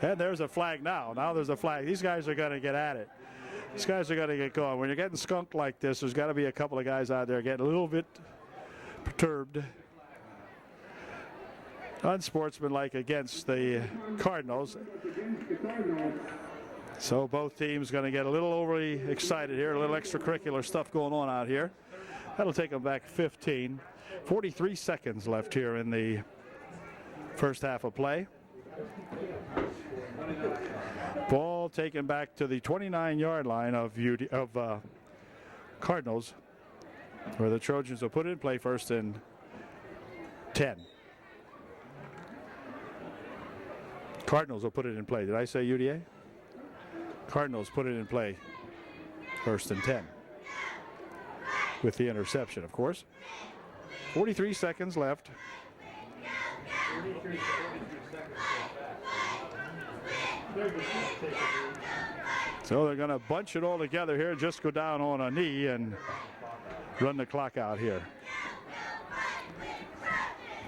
And there's a flag now. Now there's a flag. These guys are going to get at it. These guys are going to get going. When you're getting skunked like this, there's got to be a couple of guys out there getting a little bit perturbed. Unsportsmanlike against the Cardinals. So both teams going to get a little overly excited here. A little extracurricular stuff going on out here. That'll take them back 15. 43 seconds left here in the first half of play. Ball taken back to the 29-yard line of Cardinals, where the Trojans will put it in play 1st and 10. Cardinals will put it in play. Did I say UDA? Cardinals put it in play 1st and 10. With the interception, of course. 43 seconds left. 43 seconds. So they're going to bunch it all together here, just go down on a knee and run the clock out here.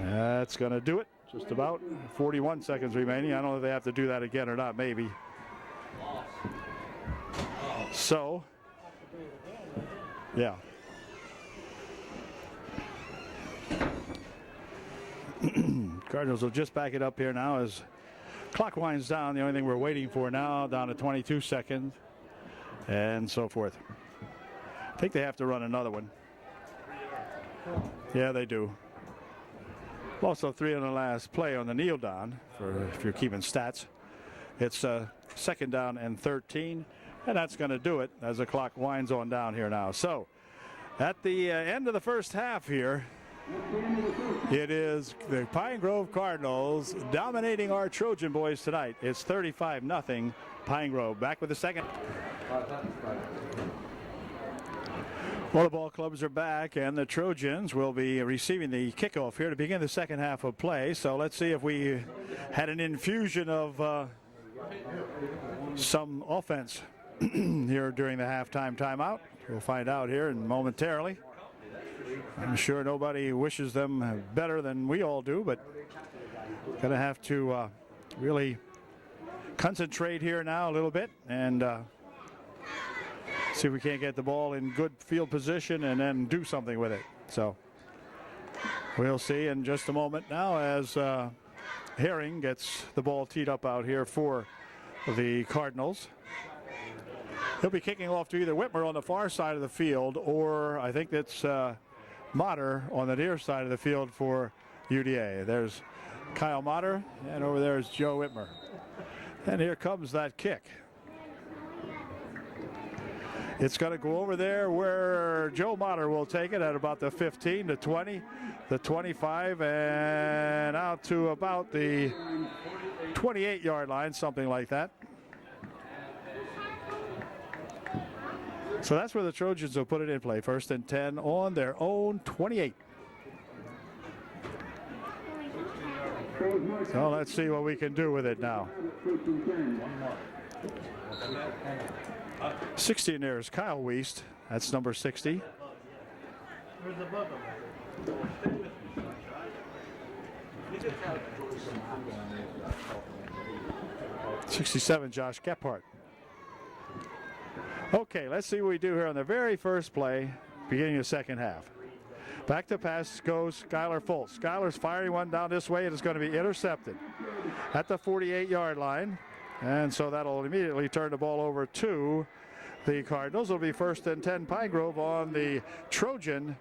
That's going to do it. Just about 41 seconds remaining. I don't know if they have to do that again or not, maybe. So, yeah. Cardinals will just back it up here now as clock winds down. The only thing we're waiting for now, down to 22 seconds and so forth. I think they have to run another one. Yeah, they do. Also 3 on the last play on the kneel down, for if you're keeping stats. It's 2nd down and 13, and that's going to do it as the clock winds on down here now. So at the end of the first half here, it is the Pine Grove Cardinals dominating our Trojan boys tonight. It's 35-0 Pine Grove. Back with the second. Well, the ball clubs are back, and the Trojans will be receiving the kickoff here to begin the second half of play. So let's see if we had an infusion of some offense here during the halftime timeout. We'll find out here momentarily. I'm sure nobody wishes them better than we all do, but going to have to really concentrate here now a little bit and see if we can't get the ball in good field position and then do something with it. So we'll see in just a moment now as Herring gets the ball teed up out here for the Cardinals. He'll be kicking off to either Whitmer on the far side of the field, or I think that's Motter on the near side of the field for UDA. There's Kyle Motter, and over there is Joe Whitmer. And here comes that kick. It's going to go over there where Joe Motter will take it at about the 15, the 20, the 25, and out to about the 28-yard line, something like that. So that's where the Trojans will put it in play. 1st and 10 on their own 28. So let's see what we can do with it now. 60 in there is Kyle Wiest. That's number 60. 67, Josh Gephardt. Okay, let's see what we do here on the very first play, beginning of the second half. Back to pass goes Skylar Fultz. Skylar's firing one down this way. It is going to be intercepted at the 48-yard line. And so that'll immediately turn the ball over to the Cardinals. It'll be 1st and 10 Pine Grove on the Trojan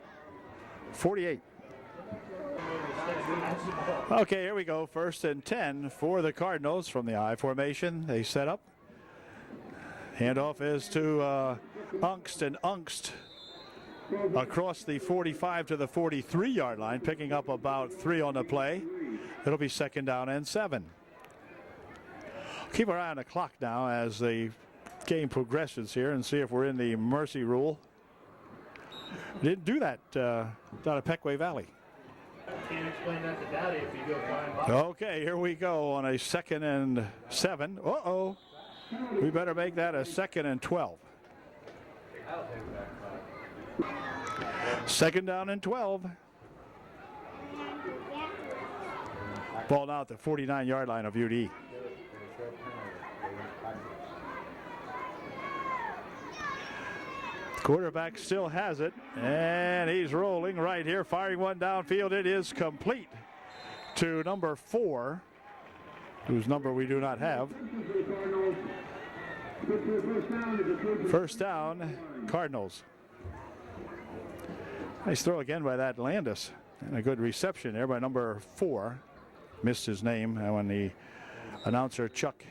48. Okay, here we go. 1st and 10 for the Cardinals from the I formation. They set up. Handoff is to Ungst, and Ungst across the 45 to the 43-yard line, picking up about 3 on the play. It'll be 2nd down and 7. Keep our eye on the clock now as the game progresses here and see if we're in the mercy rule. We didn't do that down at Peckway Valley. Can't explain that to Daddy if you go flying by. Okay, here we go on a 2nd and 7. Uh-oh. We better make that a 2nd and 12. 2nd down and 12. Ball now at the 49-yard line of UD. Quarterback still has it, and he's rolling right here, firing one downfield. It is complete to number 4, whose number we do not have. 1st down, Cardinals. Nice throw again by that Landis, and a good reception there by number 4. Missed his name when the announcer Chuck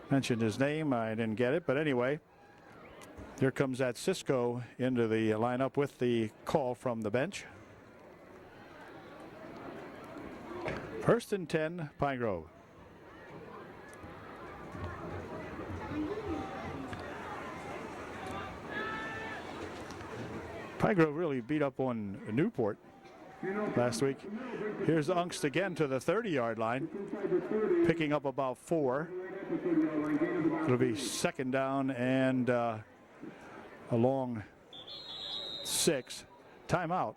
mentioned his name. I didn't get it, but anyway. Here comes that Cisco into the lineup with the call from the bench. 1st and 10, Pine Grove. Pine Grove really beat up on Newport last week. Here's Ungst again to the 30-yard line, picking up about 4. It'll be 2nd down and a long 6. Timeout.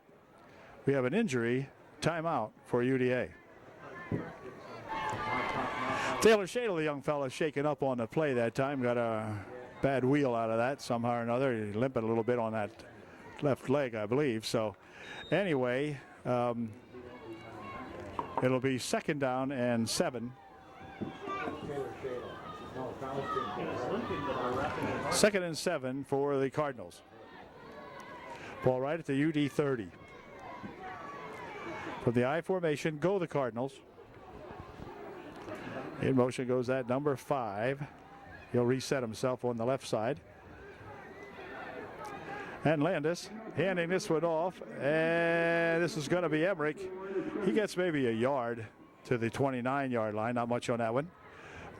We have an injury. Timeout for UDA. Taylor Shadle, the young fella, shaken up on the play that time. Got a bad wheel out of that somehow or another. He limped a little bit on that left leg, I believe. So anyway, it'll be 2nd down and 7. 2nd and 7 for the Cardinals. Ball right at the UD 30. From the I formation, go the Cardinals. In motion goes that number 5. He'll reset himself on the left side. And Landis handing this one off. And this is going to be Emmerich. He gets maybe a yard to the 29-yard line. Not much on that one.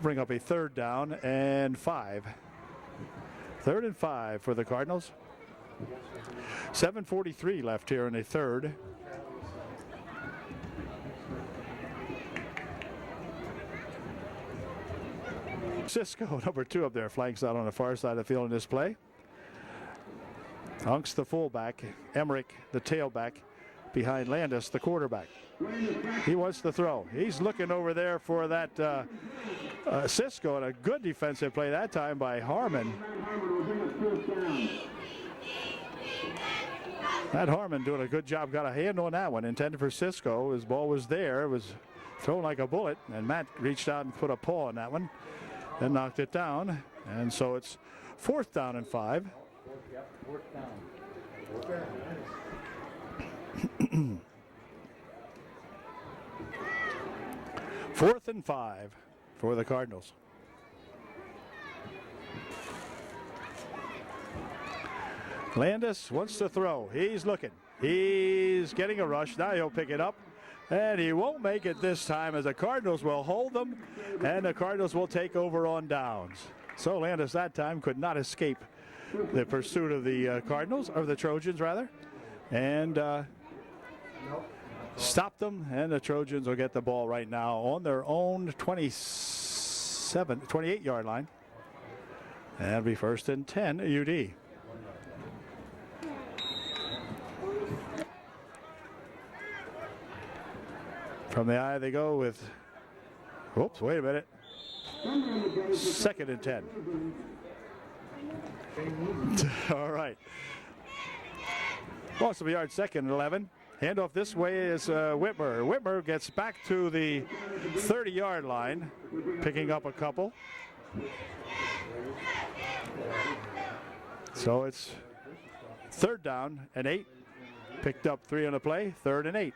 Bring up a 3rd down and 5. 3rd and 5 for the Cardinals. 7:43 left here in the 3rd. Cisco, number 2 up there, flanks out on the far side of the field in this play. Ungst, the fullback. Emmerich, the tailback. Behind Landis, the quarterback. He wants to throw. He's looking over there for that Cisco, and a good defensive play that time by Harmon. That Harmon doing a good job. Got a hand on that one. Intended for Cisco. His ball was there. It was thrown like a bullet, and Matt reached out and put a paw on that one. Then knocked it down. And so it's 4th down and 5. 4th and 5 for the Cardinals. Landis wants to throw. He's looking. He's getting a rush. Now he'll pick it up. And he won't make it this time, as the Cardinals will hold them, and the Cardinals will take over on downs. So Landis that time could not escape the pursuit of the Cardinals, or the Trojans rather, and stop them, and the Trojans will get the ball right now on their own 28-yard line. And it'll be 1st and 10 UD. From the eye they go with, oops, wait a minute. 2nd and 10. All right. Loss of a yard, 2nd and 11. Handoff this way is Whitmer. Whitmer gets back to the 30-yard line, picking up a couple. So it's 3rd down and 8. Picked up 3 on the play, 3rd and 8.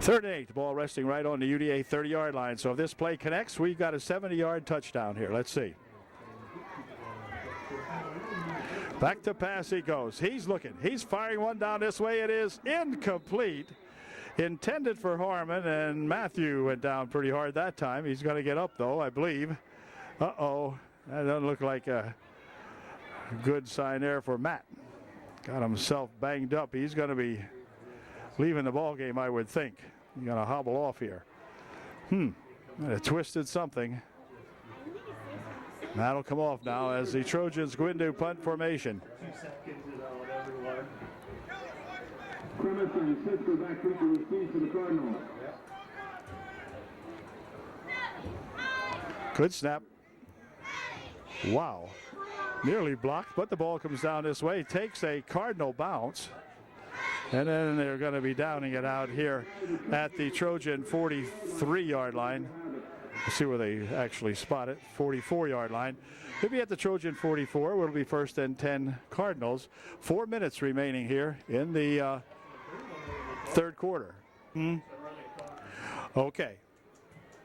Third and 8, the ball resting right on the UDA 30-yard line. So if this play connects, we've got a 70-yard touchdown here. Let's see. Back to pass he goes. He's looking. He's firing one down this way. It is incomplete. Intended for Harmon, and Matthew went down pretty hard that time. He's going to get up, though, I believe. Uh-oh. That doesn't look like a good sign there for Matt. Got himself banged up. He's going to be leaving the ball game, I would think. He's going to hobble off here. Might have twisted something. That'll come off now as the Trojans go into punt formation. 2 seconds is whatever it was. Premise and Cisco back kicker receives for the Cardinals. Good snap. Wow. Nearly blocked, but the ball comes down this way. Takes a Cardinal bounce. And then they're going to be downing it out here at the Trojan 43-yard line. Let's see where they actually spot it. 44-yard line. He'll be at the Trojan 44. It'll be 1st and 10 Cardinals. 4 minutes remaining here in the 3rd quarter. Okay.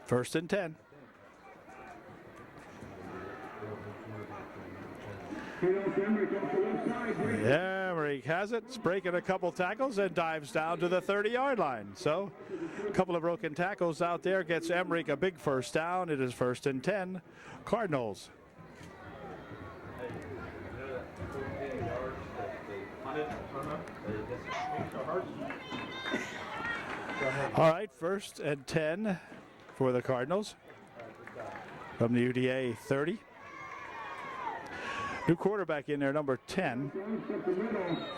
1st and 10. Emmerich has it. It's breaking a couple tackles and dives down to the 30-yard line. So a couple of broken tackles out there gets Emmerich a big 1st down. It is 1st and 10 Cardinals. All right, 1st and 10 for the Cardinals from the UDA 30. New quarterback in there, number 10.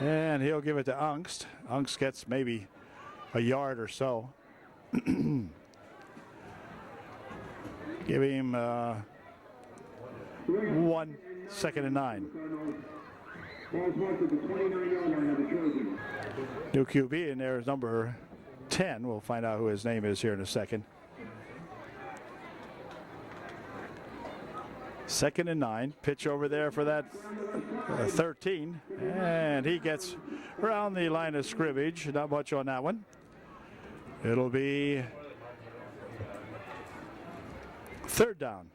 And he'll give it to Angst. Angst gets maybe a yard or so. Give him 1, 2nd and 9. New QB in there is number 10. We'll find out who his name is here in a second. 2nd and 9. Pitch over there for that 13. And he gets around the line of scrimmage. Not much on that one. It'll be 3rd down.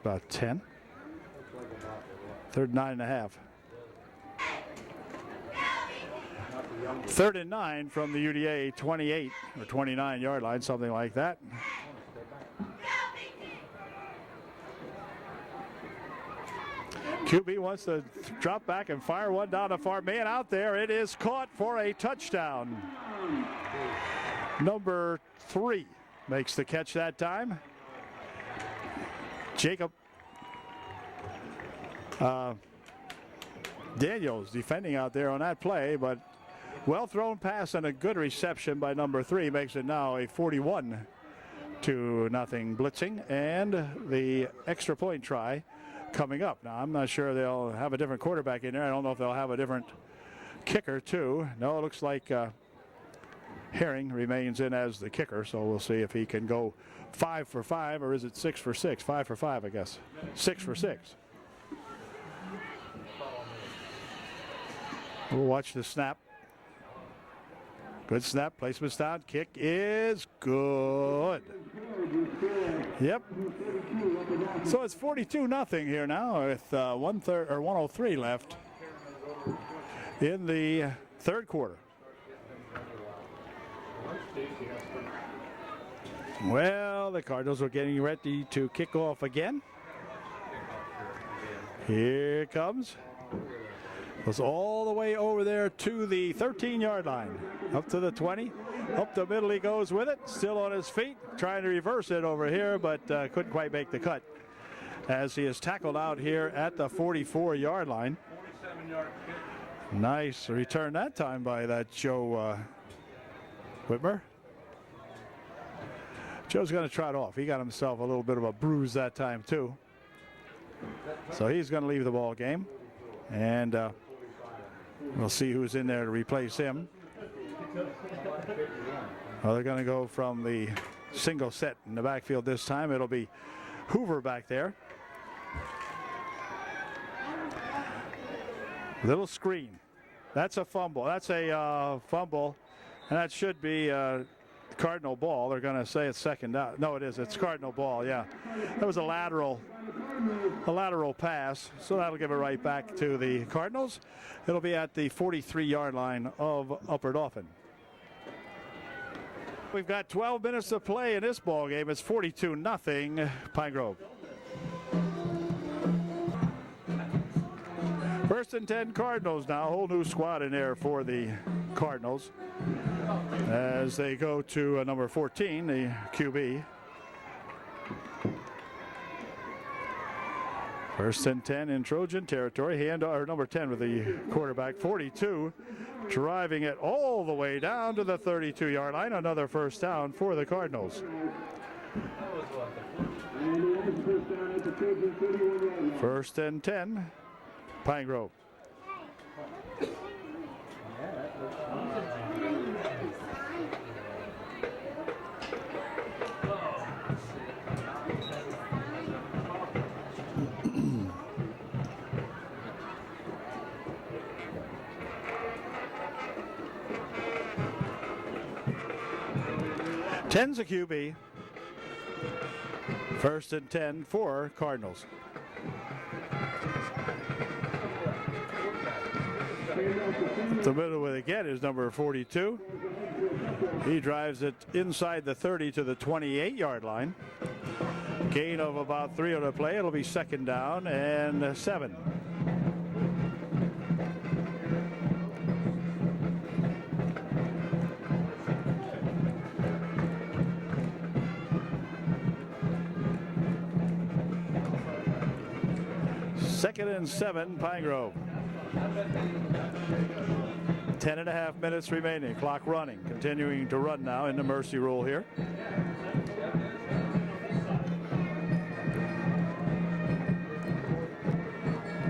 About 10. 3rd 9.5. 3rd and 9 from the UDA 28 or 29-yard line, something like that. QB wants to drop back and fire one down the far man out there. It is caught for a touchdown. Number 3 makes the catch that time. Jacob Daniels defending out there on that play, but well thrown pass and a good reception by number 3 makes it now a 41-0 blitzing, and the extra point try coming up. Now, I'm not sure they'll have a different quarterback in there. I don't know if they'll have a different kicker, too. No, it looks like Herring remains in as the kicker, so we'll see if he can go 5 for 5, or is it 6 for 6? 5 for 5, I guess. 6 for 6. We'll watch the snap. Good snap, placement's down, kick is good. Yep. So it's 42-0 here now with 103 left in the third quarter. Well, the Cardinals are getting ready to kick off again. Here it comes. Goes all the way over there to the 13-yard line. Up to the 20. Up the middle he goes with it. Still on his feet. Trying to reverse it over here, but couldn't quite make the cut. As he is tackled out here at the 44-yard line. Nice return that time by that Joe Whitmer. Joe's going to trot off. He got himself a little bit of a bruise that time too. So he's going to leave the ball game. And we'll see who's in there to replace him. Well, they're going to go from the single set in the backfield this time. It'll be Hoover back there. Little screen. That's a fumble. That's a fumble. And that should be Cardinal ball. They're going to say it's second down. No, it is. It's Cardinal ball, yeah. That was a lateral pass, so that'll give it right back to the Cardinals. It'll be at the 43-yard line of Upper Dauphin. We've got 12 minutes to play in this ball game. It's 42-0 Pine Grove. First and 10 Cardinals now. Whole new squad in there for the Cardinals as they go to number 14, the QB. First and 10 in Trojan territory. Number 10 with the quarterback, 42, driving it all the way down to the 32-yard line. Another first down for the Cardinals. First and 10, Pine Grove. Ten's a QB. First and 10 for Cardinals. The middle with again is number 42. He drives it inside the 30 to the 28-yard line. Gain of about 3 on the play. It'll be second down and 7. Second and 7, Pine Grove. 10.5 minutes remaining. Clock running. Continuing to run now in the mercy rule here.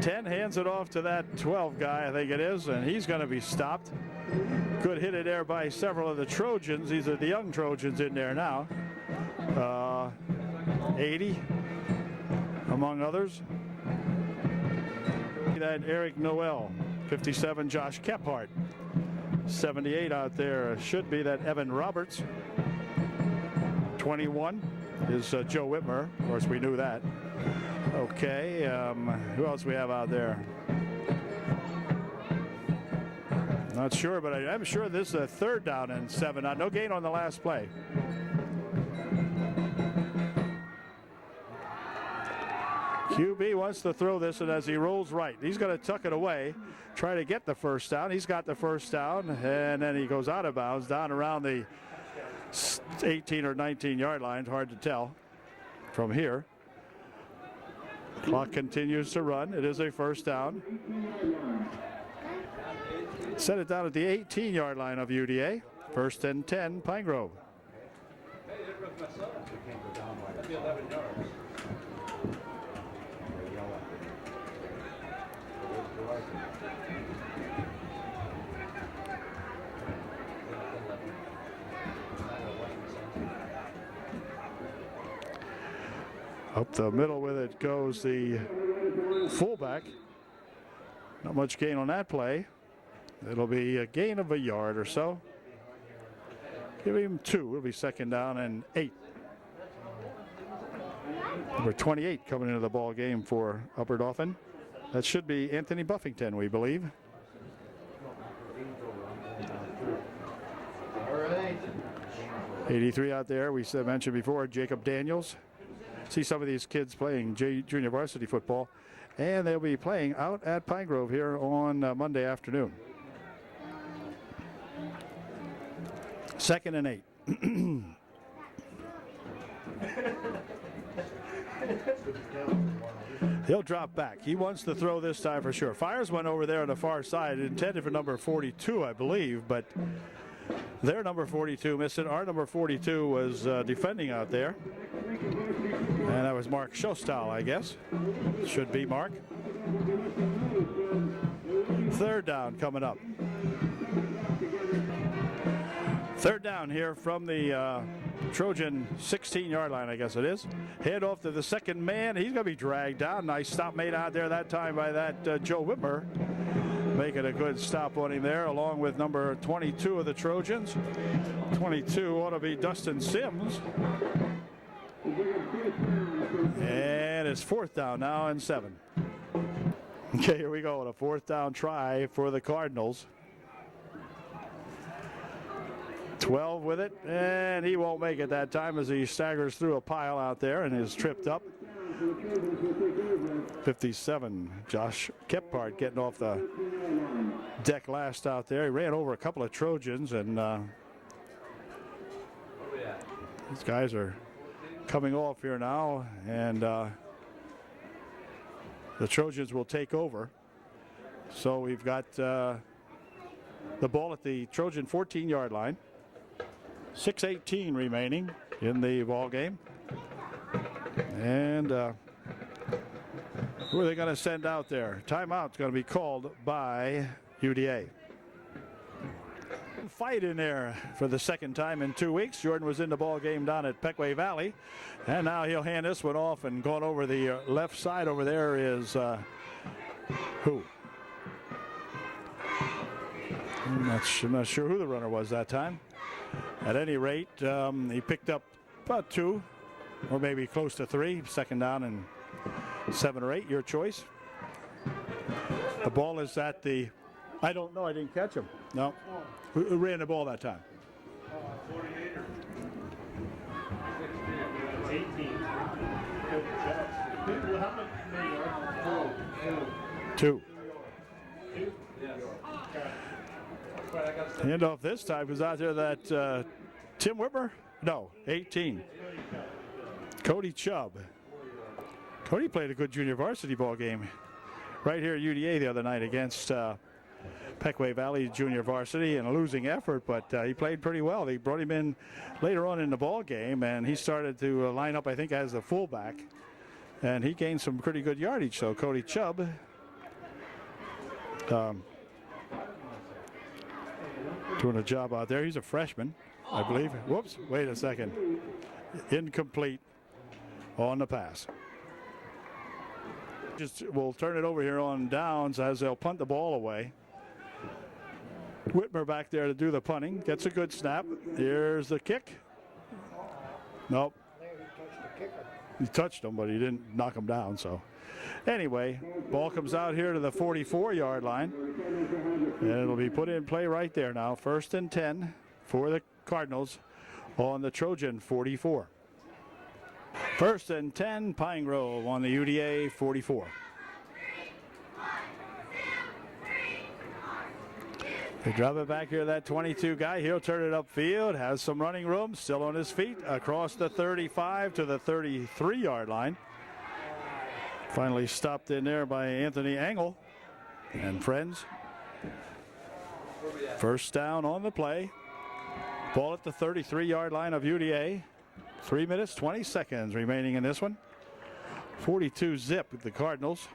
Ten hands it off to that 12 guy, I think it is, and he's going to be stopped. Good hit in there by several of the Trojans. These are the young Trojans in there now. 80, among others. That Eric Noel, 57 Josh Kephart, 78 out there should be that Evan Roberts, 21 is Joe Whitmer, of course we knew that. Okay, who else we have out there? Not sure, but I'm sure this is a third down and 7. No gain on the last play. QB wants to throw this, and as he rolls right, he's going to tuck it away, try to get the first down. He's got the first down, and then he goes out of bounds down around the 18 or 19-yard line. Hard to tell from here. Clock continues to run. It is a first down. Set it down at the 18-yard line of UDA. First and 10, Pine Grove. That'd be 11 yards. Up the middle with it goes the fullback. Not much gain on that play. It'll be a gain of a yard or so. Give him 2. It'll be second down and 8. Number 28 coming into the ball game for Upper Dauphin. That should be Anthony Buffington, we believe. All right. 83 out there. We mentioned before, Jacob Daniels. See some of these kids playing junior varsity football, and they'll be playing out at Pine Grove here on Monday afternoon. Second and 8. He'll drop back. He wants to throw this time for sure. Fires went over there on the far side, intended for number 42, I believe, but their number 42 missed it. Our number 42 was defending out there. And that was Mark Shostal, I guess. Should be Mark. Third down coming up. Third down here from the Trojan 16-yard line, I guess it is. Head off to the second man. He's going to be dragged down. Nice stop made out there that time by that Joe Whitmer. Making a good stop on him there, along with number 22 of the Trojans. 22 ought to be Dustin Sims. And it's fourth down now and 7. Okay, here we go. A fourth down try for the Cardinals. 12 with it, and he won't make it that time as he staggers through a pile out there and is tripped up. 57, Josh Kephart getting off the deck last out there. He ran over a couple of Trojans, and these guys are coming off here now, and the Trojans will take over. So we've got the ball at the Trojan 14-yard line. 6:18 remaining in the ball game. And who are they going to send out there? Timeout's going to be called by UDA. Fight in there for the second time in 2 weeks. Jordan was in the ball game down at Peckway Valley, and now he'll hand this one off, and going over the left side over there is who? I'm not sure who the runner was that time. At any rate, he picked up about 2 or maybe close to 3. Second down and 7 or 8, your choice. The ball is at the, I don't know, I didn't catch him. No. Who ran the ball that time? 48 or 18. How many yards? 2. Handoff this time was out there that Tim Whitmer? No, 18. Cody Chubb. Cody played a good junior varsity ball game right here at UDA the other night against Peckway Valley Junior Varsity in a losing effort, but he played pretty well. They brought him in later on in the ball game, and he started to line up, I think, as the fullback, and he gained some pretty good yardage. So Cody Chubb doing a job out there. He's a freshman, I believe. Whoops, wait a second. Incomplete on the pass. Just we'll turn it over here on downs as they'll punt the ball away. Whitmer back there to do the punting. Gets a good snap. Here's the kick. Nope. He touched him, but he didn't knock him down. So anyway, ball comes out here to the 44-yard line. And it'll be put in play right there now. 1st and 10 for the Cardinals on the Trojan 44. 1st and 10, Pine Grove on the UDA 44. They drop it back here, that 22 guy. He'll turn it upfield, has some running room, still on his feet, across the 35 to the 33-yard line. Finally stopped in there by Anthony Engel and friends. First down on the play. Ball at the 33-yard line of UDA. 3 minutes, 20 seconds remaining in this one. 42 zip with the Cardinals.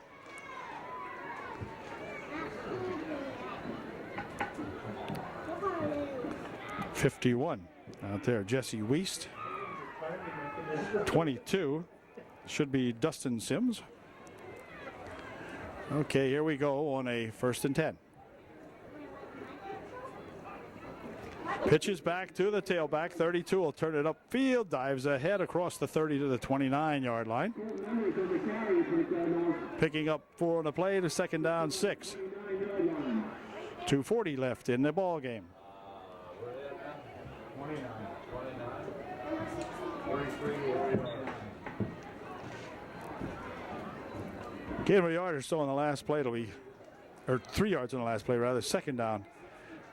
'51 out there, Jesse Wiest. 22 should be Dustin Sims. Okay, here we go on a 1st and 10. Pitches back to the tailback. 32 will turn it upfield. Dives ahead across the 30 to the 29-yard line. Picking up 4 on the play to 2nd down, 6. 2:40 left in the ball game. 29. Gain of a yard or so on the last play. It'll be, or 3 yards on the last play rather. 2nd down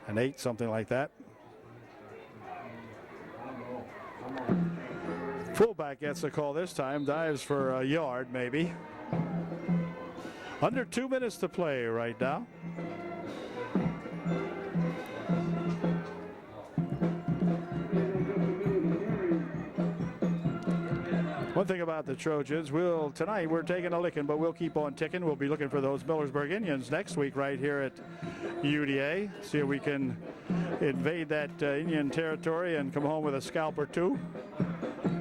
and 8, something like that. Fullback gets a call this time. Dives for a yard maybe. Under 2 minutes to play right now. One thing about the Trojans, tonight we're taking a licking, but we'll keep on ticking. We'll be looking for those Millersburg Indians next week right here at UDA. See if we can invade that Indian territory and come home with a scalp or 2.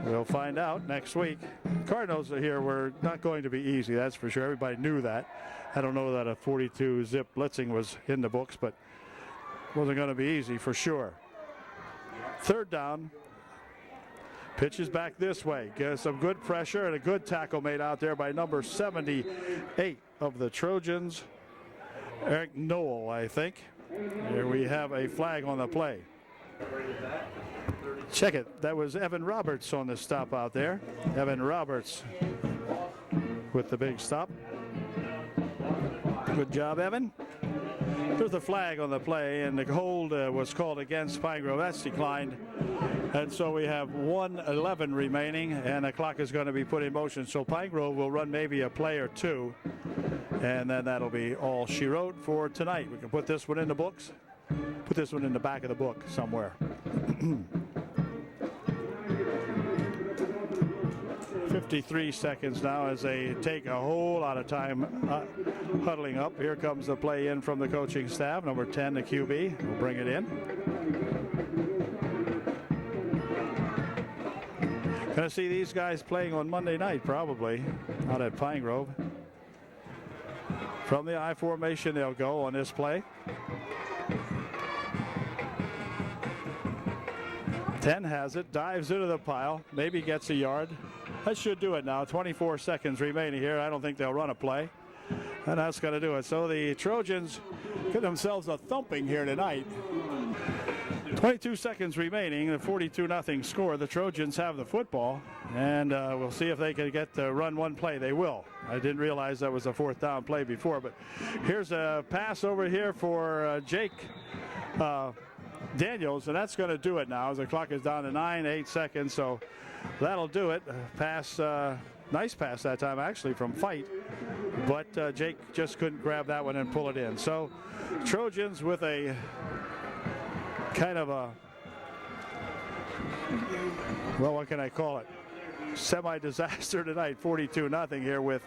We'll find out next week. Cardinals are here. We're not going to be easy, that's for sure. Everybody knew that. I don't know that a 42 zip blitzing was in the books, but it wasn't going to be easy for sure. 3rd down. Pitches back this way. Gets some good pressure and a good tackle made out there by number 78 of the Trojans, Eric Noel, I think. Here we have a flag on the play. Check it. That was Evan Roberts on the stop out there. Evan Roberts with the big stop. Good job, Evan. There's the flag on the play, and the hold was called against Pine Grove. That's declined. And so we have 1:11 remaining, and the clock is going to be put in motion. So Pine Grove will run maybe a play or 2, and then that'll be all she wrote for tonight. We can put this one in the books, put this one in the back of the book somewhere. 53 seconds now as they take a whole lot of time huddling up. Here comes the play in from the coaching staff. Number 10, the QB, will bring it in. Going to see these guys playing on Monday night, probably, out at Pine Grove. From the I formation, they'll go on this play. 10 has it, dives into the pile, maybe gets a yard. That should do it now. 24 seconds remaining here. I don't think they'll run a play. And that's going to do it. So the Trojans get themselves a thumping here tonight. 22 seconds remaining, the 42-0 score. The Trojans have the football, and we'll see if they can get to run one play. They will. I didn't realize that was a 4th down play before, but here's a pass over here for Jake Daniels, and that's going to do it now as the clock is down to 8 seconds. So that'll do it. Pass, nice pass that time actually from Fight, but Jake just couldn't grab that one and pull it in. So Trojans with a kind of a, well, what can I call it? Semi-disaster tonight, 42-0 here with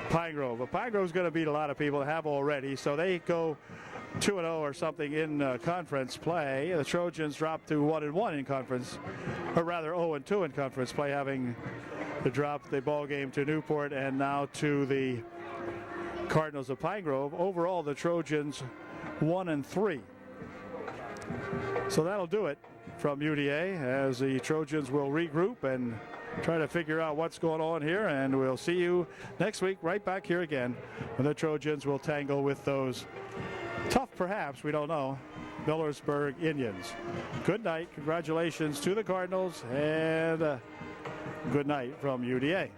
Pine Grove. But Pine Grove's going to beat a lot of people, have already, so they go 2-0 or something in conference play. The Trojans drop to 1-1 in conference, or rather 0-2 in conference play, having to drop the ball game to Newport and now to the Cardinals of Pine Grove. Overall, the Trojans 1-3. So that'll do it from UDA as the Trojans will regroup and try to figure out what's going on here, and we'll see you next week right back here again when the Trojans will tangle with those tough, perhaps, we don't know, Millersburg Indians. Good night. Congratulations to the Cardinals, and good night from UDA.